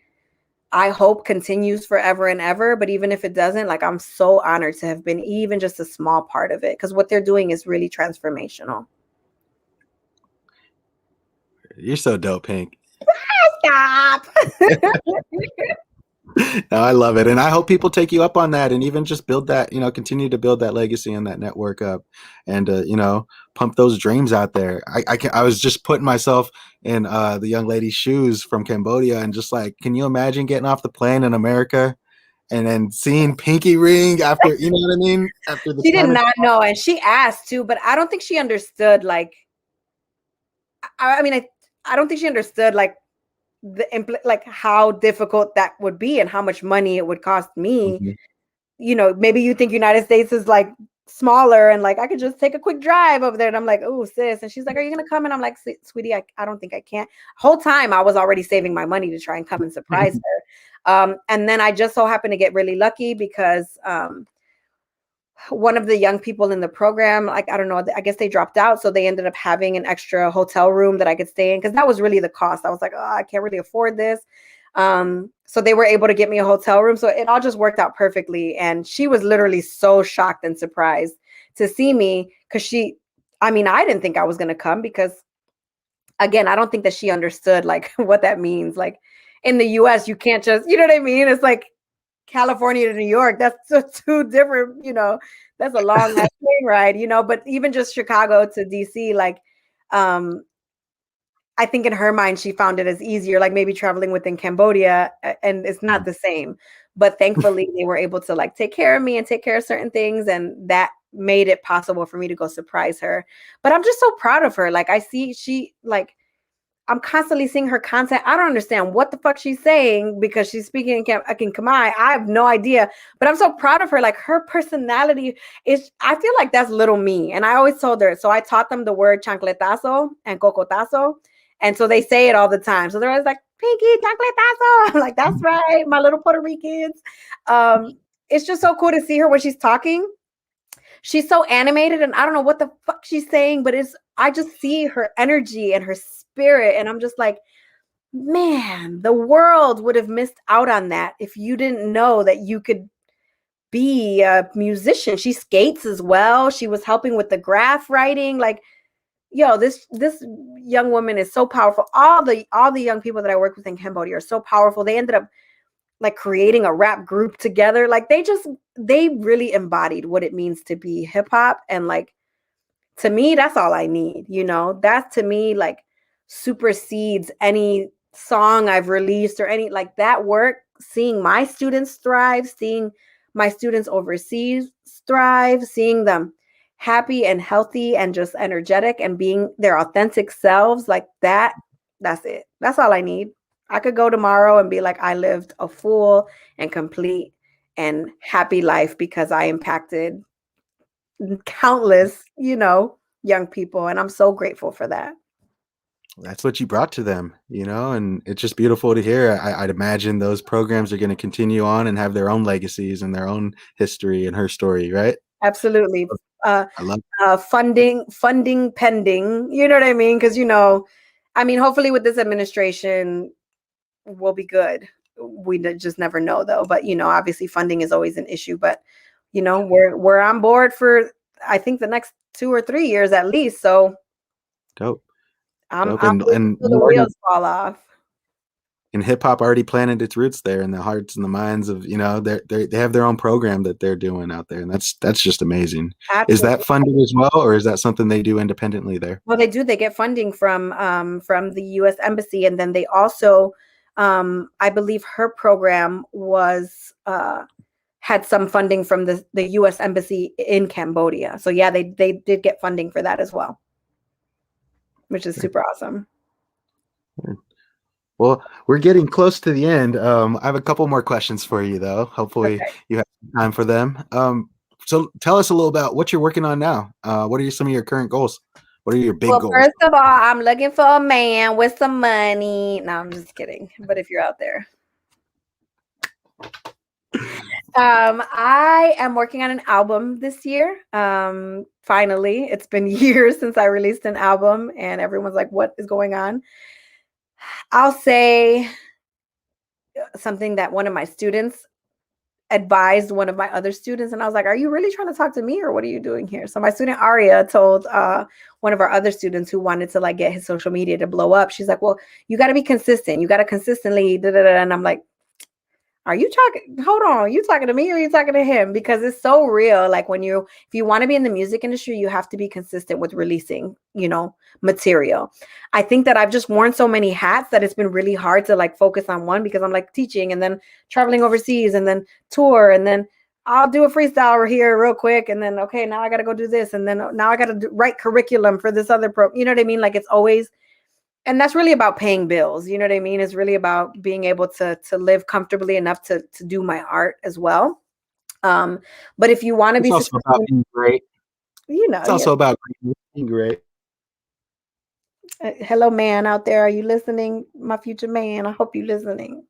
I hope continues forever and ever. But even if it doesn't, like, I'm so honored to have been even just a small part of it, because what they're doing is really transformational. You're so dope, Pink. Stop. No, I love it. And I hope people take you up on that and even just build that, continue to build that legacy and that network up, and, pump those dreams out there. I was just putting myself in the young lady's shoes from Cambodia, and just like, can you imagine getting off the plane in America and then seeing Pinqy Ring after, you know what I mean? After the She did not know. And she asked too, but I don't think she understood. Like, I mean, I don't think she understood like like how difficult that would be and how much money it would cost me. Mm-hmm. Maybe you think United States is like smaller and like I could just take a quick drive over there, and I'm like, oh sis, and she's like, are you gonna come? And I'm like, sweetie, I don't think I can. Whole time I was already saving my money to try and come and surprise her. And then I just so happened to get really lucky because one of the young people in the program, like, I don't know, I guess they dropped out. So they ended up having an extra hotel room that I could stay in, because that was really the cost. I was like, oh, I can't really afford this. So they were able to get me a hotel room. So it all just worked out perfectly. And she was literally so shocked and surprised to see me, because I didn't think I was going to come, because again, I don't think that she understood like what that means. Like, in the US, you can't just, you know what I mean? It's like California to New York. That's two different, that's a long plane ride, but even just Chicago to DC, like, I think in her mind, she found it as easier, like maybe traveling within Cambodia, and it's not the same. But thankfully, they were able to like take care of me and take care of certain things. And that made it possible for me to go surprise her. But I'm just so proud of her. Like, I'm constantly seeing her content. I don't understand what the fuck she's saying, because she's speaking in Khmer. I have no idea, but I'm so proud of her. Like, her personality I feel like that's little me. And I always told her, so I taught them the word chancletazo and cocotazo. And so they say it all the time. So they're always like, Pinky, chancletazo. I'm like, that's right, my little Puerto Ricans. It's just so cool to see her when she's talking. She's so animated, and I don't know what the fuck she's saying, but I just see her energy and her spirit, and I'm just like, man, the world would have missed out on that if you didn't know that you could be a musician. She skates as well. She was helping with the graph writing. Like, yo, this young woman is so powerful. All the young people that I work with in Cambodia are so powerful. They ended up like creating a rap group together. Like, they really embodied what it means to be hip hop. And like, to me, that's all I need. That to me like supersedes any song I've released or any like that work. Seeing my students thrive, seeing my students overseas thrive, seeing them happy and healthy and just energetic and being their authentic selves, like that's it. That's all I need. I could go tomorrow and be like, I lived a full and complete and happy life because I impacted countless, young people. And I'm so grateful for that. That's what you brought to them, and it's just beautiful to hear. I'd imagine those programs are going to continue on and have their own legacies and their own history and her story, right? Absolutely. I love. Funding pending, you know what I mean? Because, hopefully with this administration, we'll be good. We just never know though. But, obviously funding is always an issue. But, we're on board for, I think, the next 2 or 3 years at least. So Dope. I'm Dope. waiting And till the wheels fall off. and hip hop already planted its roots there in the hearts and the minds of, they have their own program that they're doing out there, and that's just amazing. Is that Absolutely. funded as well, or is that something they do independently there? Well, they do. They get funding from the U.S. Embassy, and then they also, I believe, her program was had some funding from the U.S. Embassy in Cambodia. So yeah, they did get funding for that as well, which is super awesome. Well, we're getting close to the end. I have a couple more questions for you, though. Hopefully, Okay. you have time for them. So, tell us a little about what you're working on now. What are some of your current goals? What are your big Well, goals? first of all, I'm looking for a man with some money. No, I'm just kidding. But if you're out there. I am working on an album this year. Finally, it's been years since I released an album, and everyone's like, what is going on? I'll say something that one of my students advised one of my other students, and I was like, are you really trying to talk to me, or what are you doing here? So my student Aria told one of our other students who wanted to like get his social media to blow up. She's like, well, you got to be consistent. You got to consistently da, da, da. And I'm like, are you talking? Hold on, are you talking to me or are you talking to him? Because it's so real. Like if you want to be in the music industry, you have to be consistent with releasing, material. I think that I've just worn so many hats that it's been really hard to like focus on one, because I'm like teaching and then traveling overseas and then tour, and then I'll do a freestyle here real quick, and then okay, now I got to go do this, and then now I got to write curriculum for this other you know what I mean? Like it's always. And that's really about paying bills. You know what I mean? It's really about being able to live comfortably enough to do my art as well. But if you want to It's be also about successful, being great. It's yeah. also about being great. Hello, man out there. Are you listening? My future man. I hope you're listening.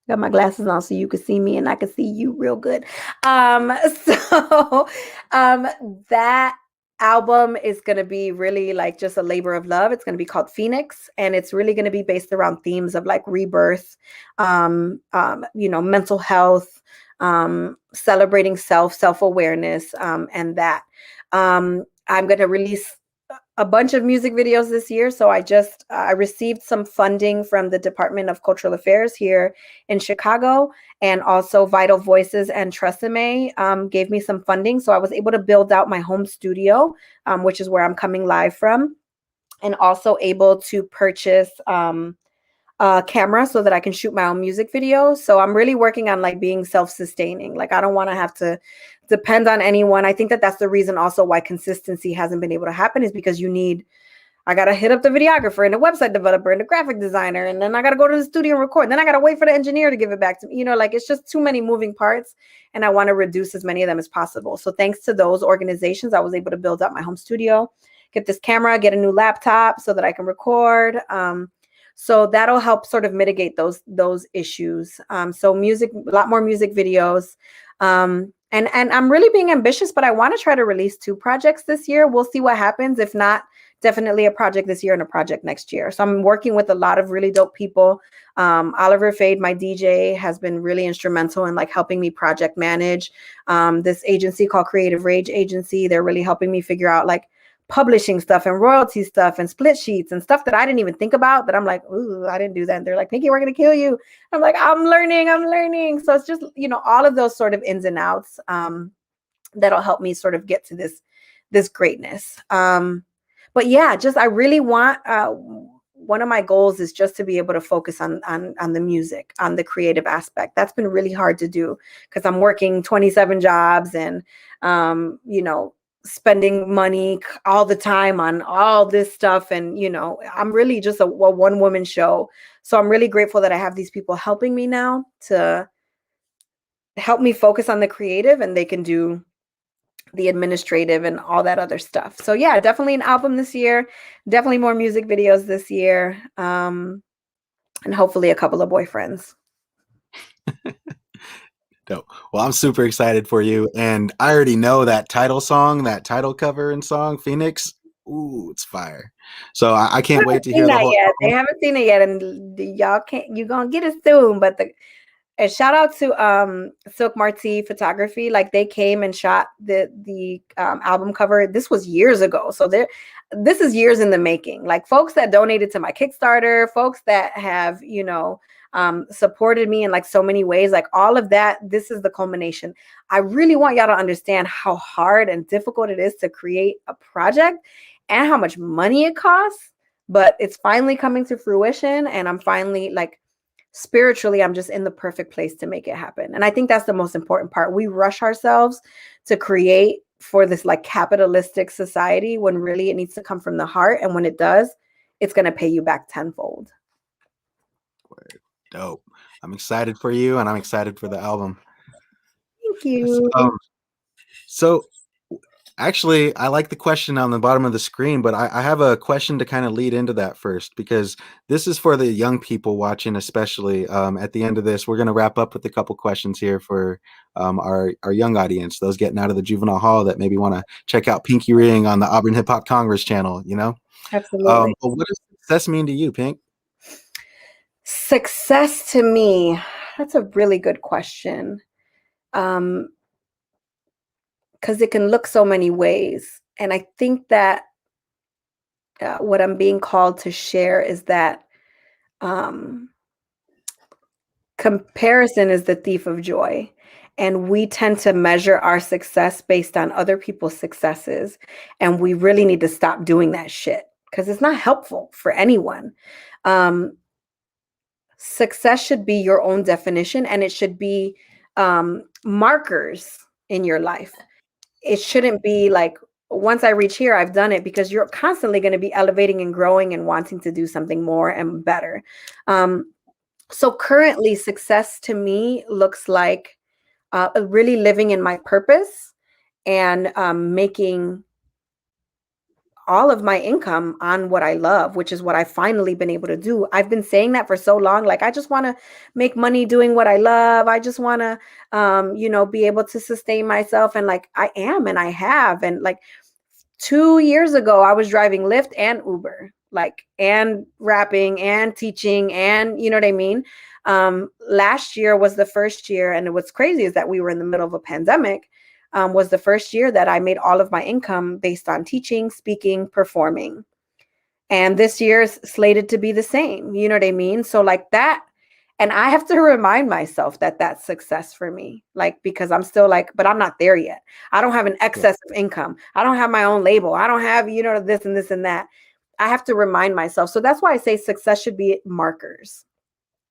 Got my glasses on so you can see me and I can see you real good. So that album is going to be really like just a labor of love. It's going to be called Phoenix, and it's really going to be based around themes of like rebirth, mental health, celebrating self-awareness, and that. I'm going to release a bunch of music videos this year. So I received some funding from the Department of Cultural Affairs here in Chicago, and also Vital Voices and Tresemme gave me some funding. So I was able to build out my home studio, which is where I'm coming live from, and also able to purchase a camera so that I can shoot my own music videos. So I'm really working on like being self-sustaining. Like I don't want to have to depend on anyone. I think that that's the reason also why consistency hasn't been able to happen, is because I got to hit up the videographer and the website developer and the graphic designer. And then I got to go to the studio and record. Then I got to wait for the engineer to give it back to me. Like it's just too many moving parts, and I want to reduce as many of them as possible. So thanks to those organizations, I was able to build up my home studio, get this camera, get a new laptop so that I can record. So that'll help sort of mitigate those issues. So music, a lot more music videos. And I'm really being ambitious, but I want to try to release 2 projects this year. We'll see what happens. If not, definitely a project this year and a project next year. So I'm working with a lot of really dope people. Oliver Fade, my DJ, has been really instrumental in like helping me project manage this agency called Creative Rage Agency. They're really helping me figure out like publishing stuff and royalty stuff and split sheets and stuff that I didn't even think about, that I'm like, ooh, I didn't do that. And they're like, Pinqy, we're going to kill you. I'm like, I'm learning. So it's just, all of those sort of ins and outs that'll help me sort of get to this greatness. But yeah, I really want, one of my goals is just to be able to focus on the music, on the creative aspect. That's been really hard to do because I'm working 27 jobs and, spending money all the time on all this stuff. And, I'm really just a one-woman show. So I'm really grateful that I have these people helping me now to help me focus on the creative, and they can do the administrative and all that other stuff. So yeah, definitely an album this year, definitely more music videos this year, and hopefully a couple of boyfriends. Dope. Well, I'm super excited for you, and I already know that title song, that title cover and song, Phoenix. Ooh, it's fire. So I They can't wait haven't to seen hear the that whole yet. They album. haven't seen it yet, and y'all can't. You're gonna get it soon. But and shout out to Silk Marti Photography. Like they came and shot the album cover. This was years ago, so this is years in the making. Like folks that donated to my Kickstarter, folks that have supported me in like so many ways. Like all of that. This is the culmination. I really want y'all to understand how hard and difficult it is to create a project and how much money it costs. But it's finally coming to fruition, and I'm finally like spiritually, I'm just in the perfect place to make it happen. And I think that's the most important part. We rush ourselves to create for this like capitalistic society when really it needs to come from the heart. And when it does, it's going to pay you back tenfold. Dope. I'm excited for you, and I'm excited for the album. Thank you. So actually, I like the question on the bottom of the screen, but I have a question to kind of lead into that first, because this is for the young people watching, especially. At the end of this, we're going to wrap up with a couple questions here for our young audience, those getting out of the juvenile hall that maybe want to check out Pinqy Ring on the Auburn Hip Hop Congress channel, you know? Absolutely. But what does success mean to you, Pink? Success to me, that's a really good question. Because it can look so many ways. And I think that what I'm being called to share is that comparison is the thief of joy. And we tend to measure our success based on other people's successes. And we really need to stop doing that shit because it's not helpful for anyone. Success should be your own definition, and it should be markers in your life. It shouldn't be like, once I reach here, I've done it, because you're constantly going to be elevating and growing and wanting to do something more and better. So currently, success to me looks like really living in my purpose and making all of my income on what I love, which is what I've finally been able to do. I've been saying that for so long. Like, I just want to make money doing what I love. I just want to, be able to sustain myself. And like, I am, and I have. And like 2 years ago, I was driving Lyft and Uber, like, and rapping and teaching. And you know what I mean? Last year was the first year. And what's crazy is that we were in the middle of a pandemic. Was the first year that I made all of my income based on teaching, speaking, performing. And this year is slated to be the same. You know what I mean? So like that. And I have to remind myself that that's success for me, like, because I'm still like, but I'm not there yet. I don't have an excess of income. I don't have my own label. I don't have, this and this and that. I have to remind myself. So that's why I say success should be markers.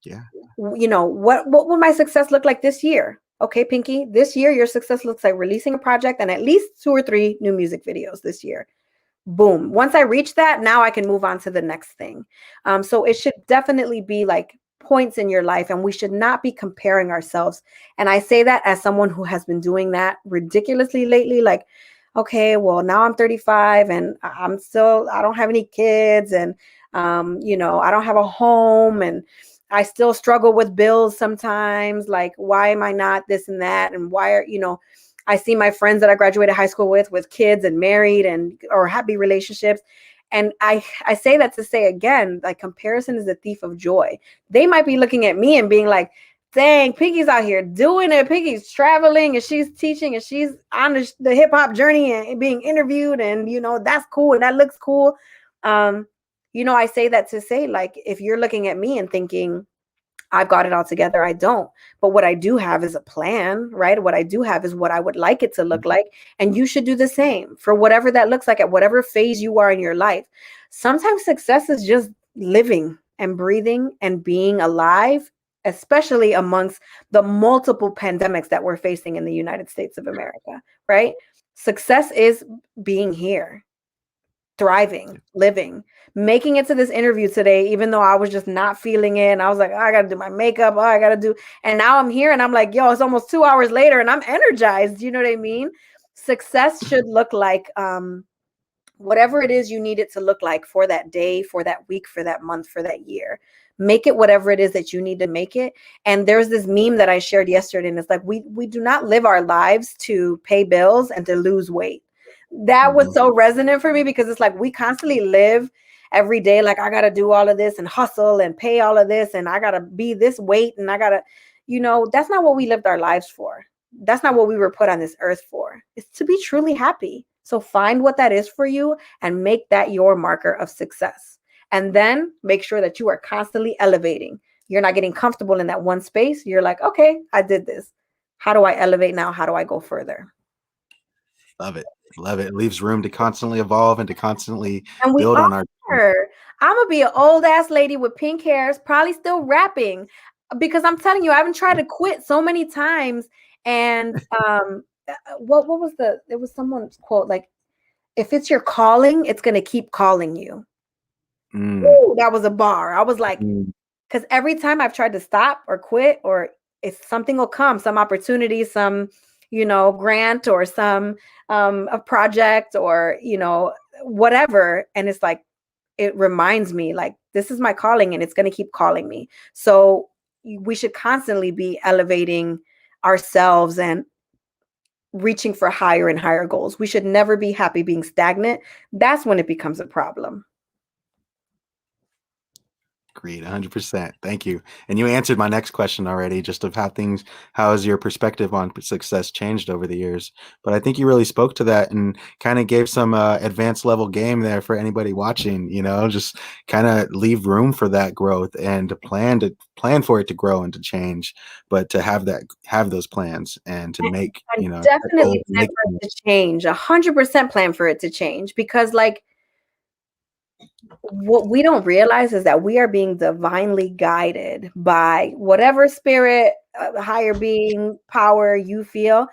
Yeah. What will my success look like this year? Okay, Pinky, this year your success looks like releasing a project and at least 2 or 3 new music videos this year. Boom. Once I reach that, now I can move on to the next thing. So it should definitely be like points in your life, and we should not be comparing ourselves. And I say that as someone who has been doing that ridiculously lately. Like, okay, well, now I'm 35 and I don't have any kids, and I don't have a home, and I still struggle with bills sometimes. Like, why am I not this and that? And why are, I see my friends that I graduated high school with kids and married or happy relationships. And I say that to say again, like, comparison is a thief of joy. They might be looking at me and being like, dang, Pinky's out here doing it. Pinky's traveling and she's teaching and she's on the hip hop journey and being interviewed. And, that's cool. And that looks cool. I say that to say, like, if you're looking at me and thinking, I've got it all together, I don't. But what I do have is a plan, right? What I do have is what I would like it to look like. And you should do the same for whatever that looks like at whatever phase you are in your life. Sometimes success is just living and breathing and being alive, especially amongst the multiple pandemics that we're facing in the United States of America, right? Success is being here, thriving, living, making it to this interview today, even though I was just not feeling it. And I was like, oh, I got to do my makeup. Oh, I got to do. And now I'm here and I'm like, yo, it's almost 2 hours later and I'm energized. You know what I mean? Success should look like whatever it is you need it to look like for that day, for that week, for that month, for that year. Make it whatever it is that you need to make it. And there's this meme that I shared yesterday, and it's like we do not live our lives to pay bills and to lose weight. That was so resonant for me, because it's like we constantly live every day like, I got to do all of this and hustle and pay all of this, and I got to be this weight, and I got to, that's not what we lived our lives for. That's not what we were put on this earth for. It's to be truly happy. So find what that is for you and make that your marker of success. And then make sure that you are constantly elevating. You're not getting comfortable in that one space. You're like, okay, I did this. How do I elevate now? How do I go further? Love it. Love it. It leaves room to constantly evolve and to constantly And we build on our. are. I'm going to be an old ass lady with pink hairs, probably still rapping, because I'm telling you, I've been trying to quit so many times. And what was there was someone's quote, like, if it's your calling, it's going to keep calling you. Ooh, that was a bar. I was like, because every time I've tried to stop or quit, or if something will come, some opportunity, some, grant, or some a project, or, whatever. And it's like, it reminds me, like, this is my calling and it's going to keep calling me. So we should constantly be elevating ourselves and reaching for higher and higher goals. We should never be happy being stagnant. That's when it becomes a problem. Agreed, 100%. Thank you. And you answered my next question already, just of how has your perspective on success changed over the years? But I think you really spoke to that and kind of gave some advanced level game there for anybody watching. Just kind of leave room for that growth and to plan for it to grow and to change, but to have those plans and to make definitely plan for it to change. 100% plan for it to change, because like, what we don't realize is that we are being divinely guided by whatever spirit, higher being, power you feel.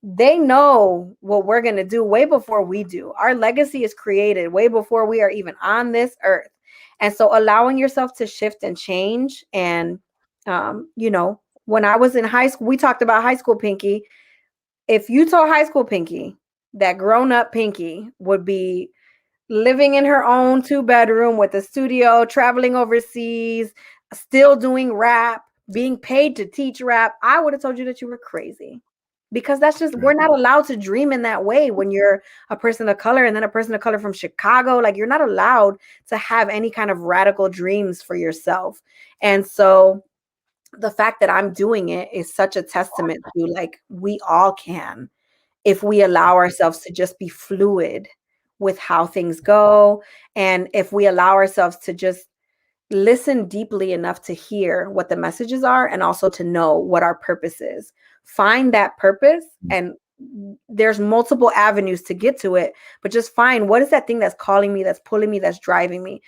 They know what we're going to do way before we do. Our legacy is created way before we are even on this earth. And so allowing yourself to shift and change. And, when I was in high school, we talked about high school Pinqy. If you told high school Pinqy that grown up Pinqy would be living in her own 2-bedroom with a studio, traveling overseas, still doing rap, being paid to teach rap, I would have told you that you were crazy. Because that's just, we're not allowed to dream in that way when you're a person of color, and then a person of color from Chicago. Like, you're not allowed to have any kind of radical dreams for yourself. And so the fact that I'm doing it is such a testament to, like, we all can, if we allow ourselves to just be fluid with how things go. And if we allow ourselves to just listen deeply enough to hear what the messages are, and also to know what our purpose is. Find that purpose, and there's multiple avenues to get to it, but just find, what is that thing that's calling me, that's pulling me, that's driving me.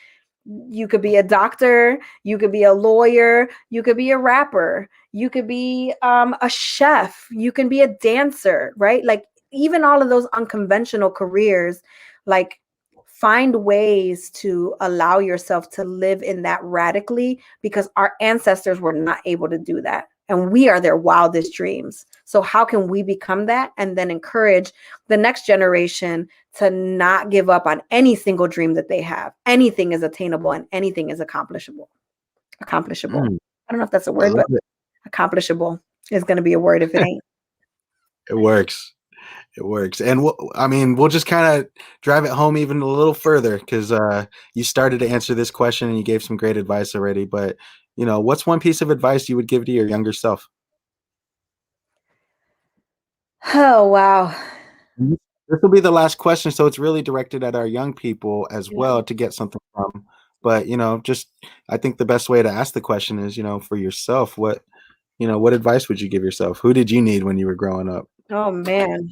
You could be a doctor, you could be a lawyer, you could be a rapper, you could be a chef, you can be a dancer, right? Like, even all of those unconventional careers, like, find ways to allow yourself to live in that radically, because our ancestors were not able to do that. And we are their wildest dreams. So how can we become that, and then encourage the next generation to not give up on any single dream that they have? Anything is attainable and anything is accomplishable. I don't know if that's a word, but accomplishable is going to be a word if it ain't. It works. It works. And we'll just kind of drive it home even a little further, because you started to answer this question and you gave some great advice already. But, what's one piece of advice you would give to your younger self? Oh, wow. This will be the last question, so it's really directed at our young people as well to get something from. But, I think the best way to ask the question is, for yourself, what advice would you give yourself? Who did you need when you were growing up? Oh, man.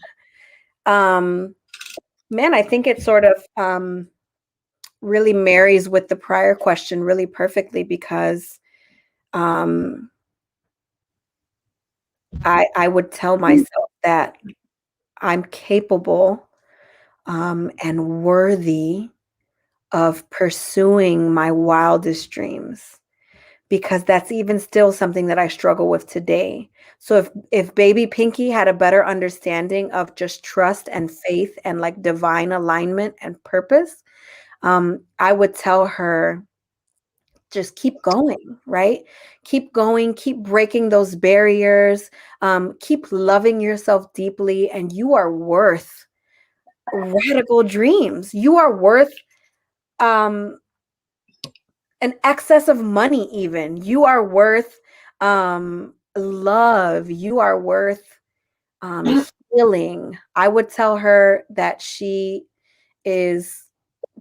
I think it sort of really marries with the prior question really perfectly, because I would tell myself that I'm capable and worthy of pursuing my wildest dreams. because that's even still something that I struggle with today. So if baby Pinky had a better understanding of just trust and faith and like divine alignment and purpose, I would tell her, just keep going, right? Keep going, keep breaking those barriers, keep loving yourself deeply, and you are worth radical dreams. You are worth um, an excess of money, even. You are worth love. You are worth healing. I would tell her that she is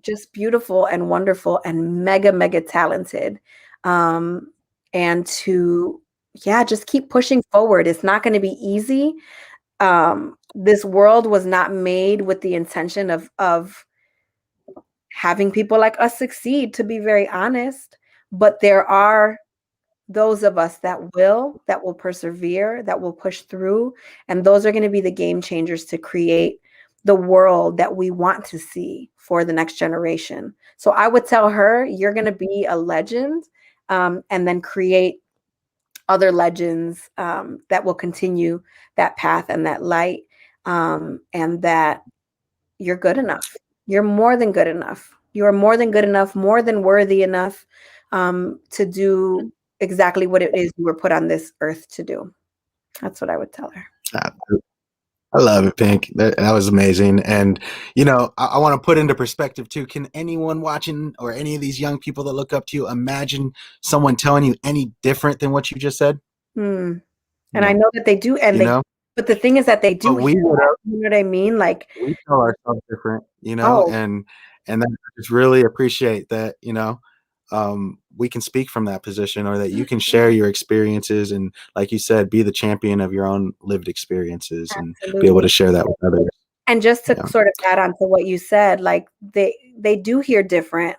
just beautiful and wonderful and mega, mega talented. Um, and to, yeah, just keep pushing forward. It's not going to be easy. This world was not made with the intention of having people like us succeed, to be very honest. But there are those of us that will persevere, that will push through, and those are going to be the game changers to create the world that we want to see for the next generation. So I would tell her, you're going to be a legend, and then create other legends that will continue that path and that light, and that you're good enough. You're more than good enough. You are more than good enough, more than worthy enough to do exactly what it is you were put on this earth to do. That's what I would tell her. I love it, Pink. That was amazing. And, I want to put into perspective too. Can anyone watching or any of these young people that look up to you imagine someone telling you any different than what you just said? Hmm. And I No, know that they do, you know, but the thing is that they but do hear that, you know what I mean? Like, we tell ourselves different, oh, and then I just really appreciate that, we can speak from that position, or that you can share your experiences and, like you said, be the champion of your own lived experiences and be able absolutely. to share that with others. And just to Yeah. sort of add on to what you said, like they do hear different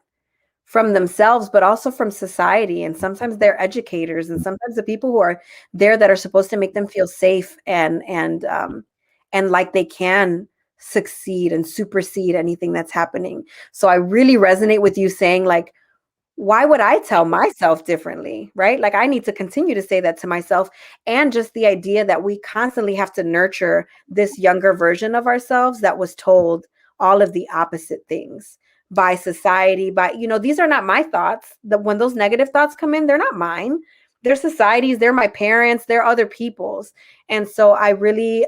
from themselves, but also from society. And sometimes they're educators, and sometimes the people who are there that are supposed to make them feel safe and like they can succeed and supersede anything that's happening. So I really resonate with you saying, like, why would I tell myself differently, right? Like, I need to continue to say that to myself. And just the idea that we constantly have to nurture this younger version of ourselves that was told all of the opposite things by society, by, these are not my thoughts. That when those negative thoughts come in, they're not mine. They're society's, they're my parents, they're other people's. And so I really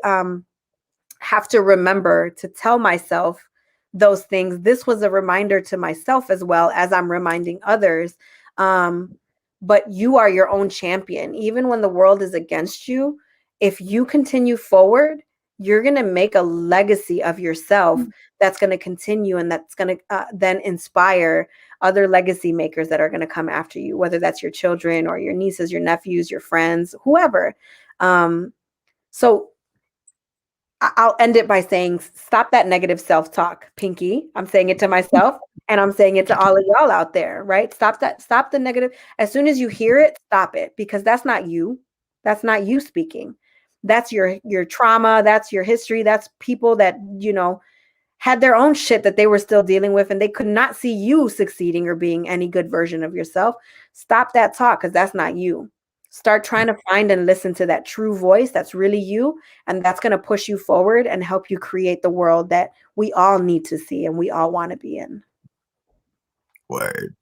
have to remember to tell myself those things. This was a reminder to myself as well as I'm reminding others. But you are your own champion. Even when the world is against you, if you continue forward, you're going to make a legacy of yourself that's going to continue, and that's going to then inspire other legacy makers that are going to come after you, whether that's your children or your nieces, your nephews, your friends, whoever. So I'll end it by saying, stop that negative self-talk, Pinky. I'm saying it to myself, and I'm saying it to all of y'all out there, right? Stop the negative. As soon as you hear it, stop it, because that's not you. That's not you speaking. That's your trauma, that's your history, that's people that, had their own shit that they were still dealing with, and they could not see you succeeding or being any good version of yourself. Stop that talk, because that's not you. Start trying to find and listen to that true voice that's really you, and that's going to push you forward and help you create the world that we all need to see and we all want to be in. Word.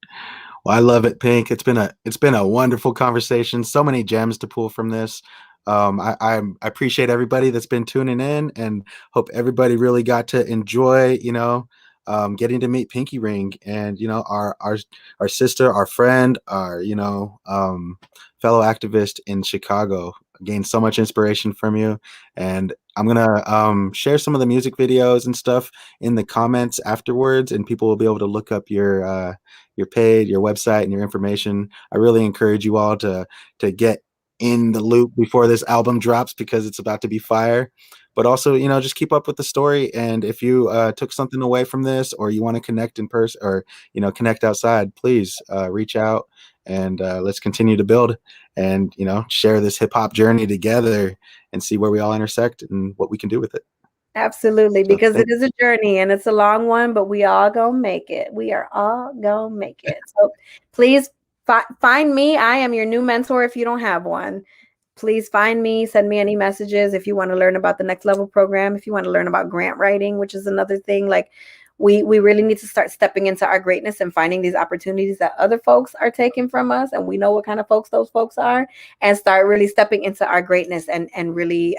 Well, I love it, Pink. It's been a wonderful conversation. So many gems to pull from this. I appreciate everybody that's been tuning in, and hope everybody really got to enjoy, getting to meet Pinqy Ring, and our sister, our friend, our fellow activist in Chicago. Gained so much inspiration from you, and I'm gonna share some of the music videos and stuff in the comments afterwards, and people will be able to look up your page, your website, and your information. I really encourage you all to get in the loop before this album drops, because it's about to be fire. But also, just keep up with the story. And if you took something away from this, or you want to connect in person, or connect outside, please reach out, and let's continue to build, and share this hip hop journey together, and see where we all intersect and what we can do with it. Absolutely, So because it thank is a journey and it's a long one, but we all gonna make it. We are all gonna make it. So please find me. I am your new mentor if you don't have one. Please find me, send me any messages if you want to learn about the Next Level program, if you want to learn about grant writing, which is another thing. Like we really need to start stepping into our greatness and finding these opportunities that other folks are taking from us. And we know what kind of folks those folks are, and start really stepping into our greatness and really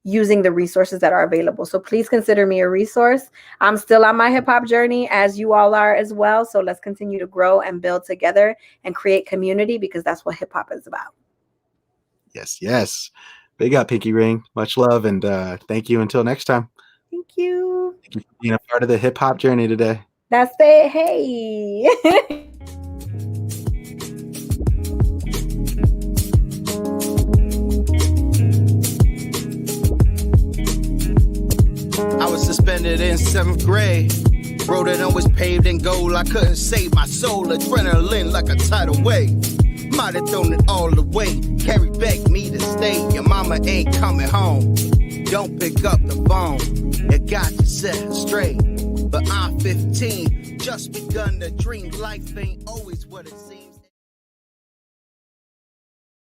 using the resources that are available. So please consider me a resource. I'm still on my hip hop journey, as you all are as well. So let's continue to grow and build together and create community, because that's what hip hop is about. Yes, yes. Big up, Pinqy Ring. Much love, and thank you until next time. Thank you. Thank you for being a part of the hip hop journey today. That's it. Hey. I was suspended in 7th grade. Road that always paved in gold. I couldn't save my soul. Adrenaline like a tidal wave. Might have thrown it all away. Carrie begged me to stay. Your mama ain't coming home. Don't pick up the phone. It got you set straight. But I'm 15. Just begun to dream. Life ain't always what it seems.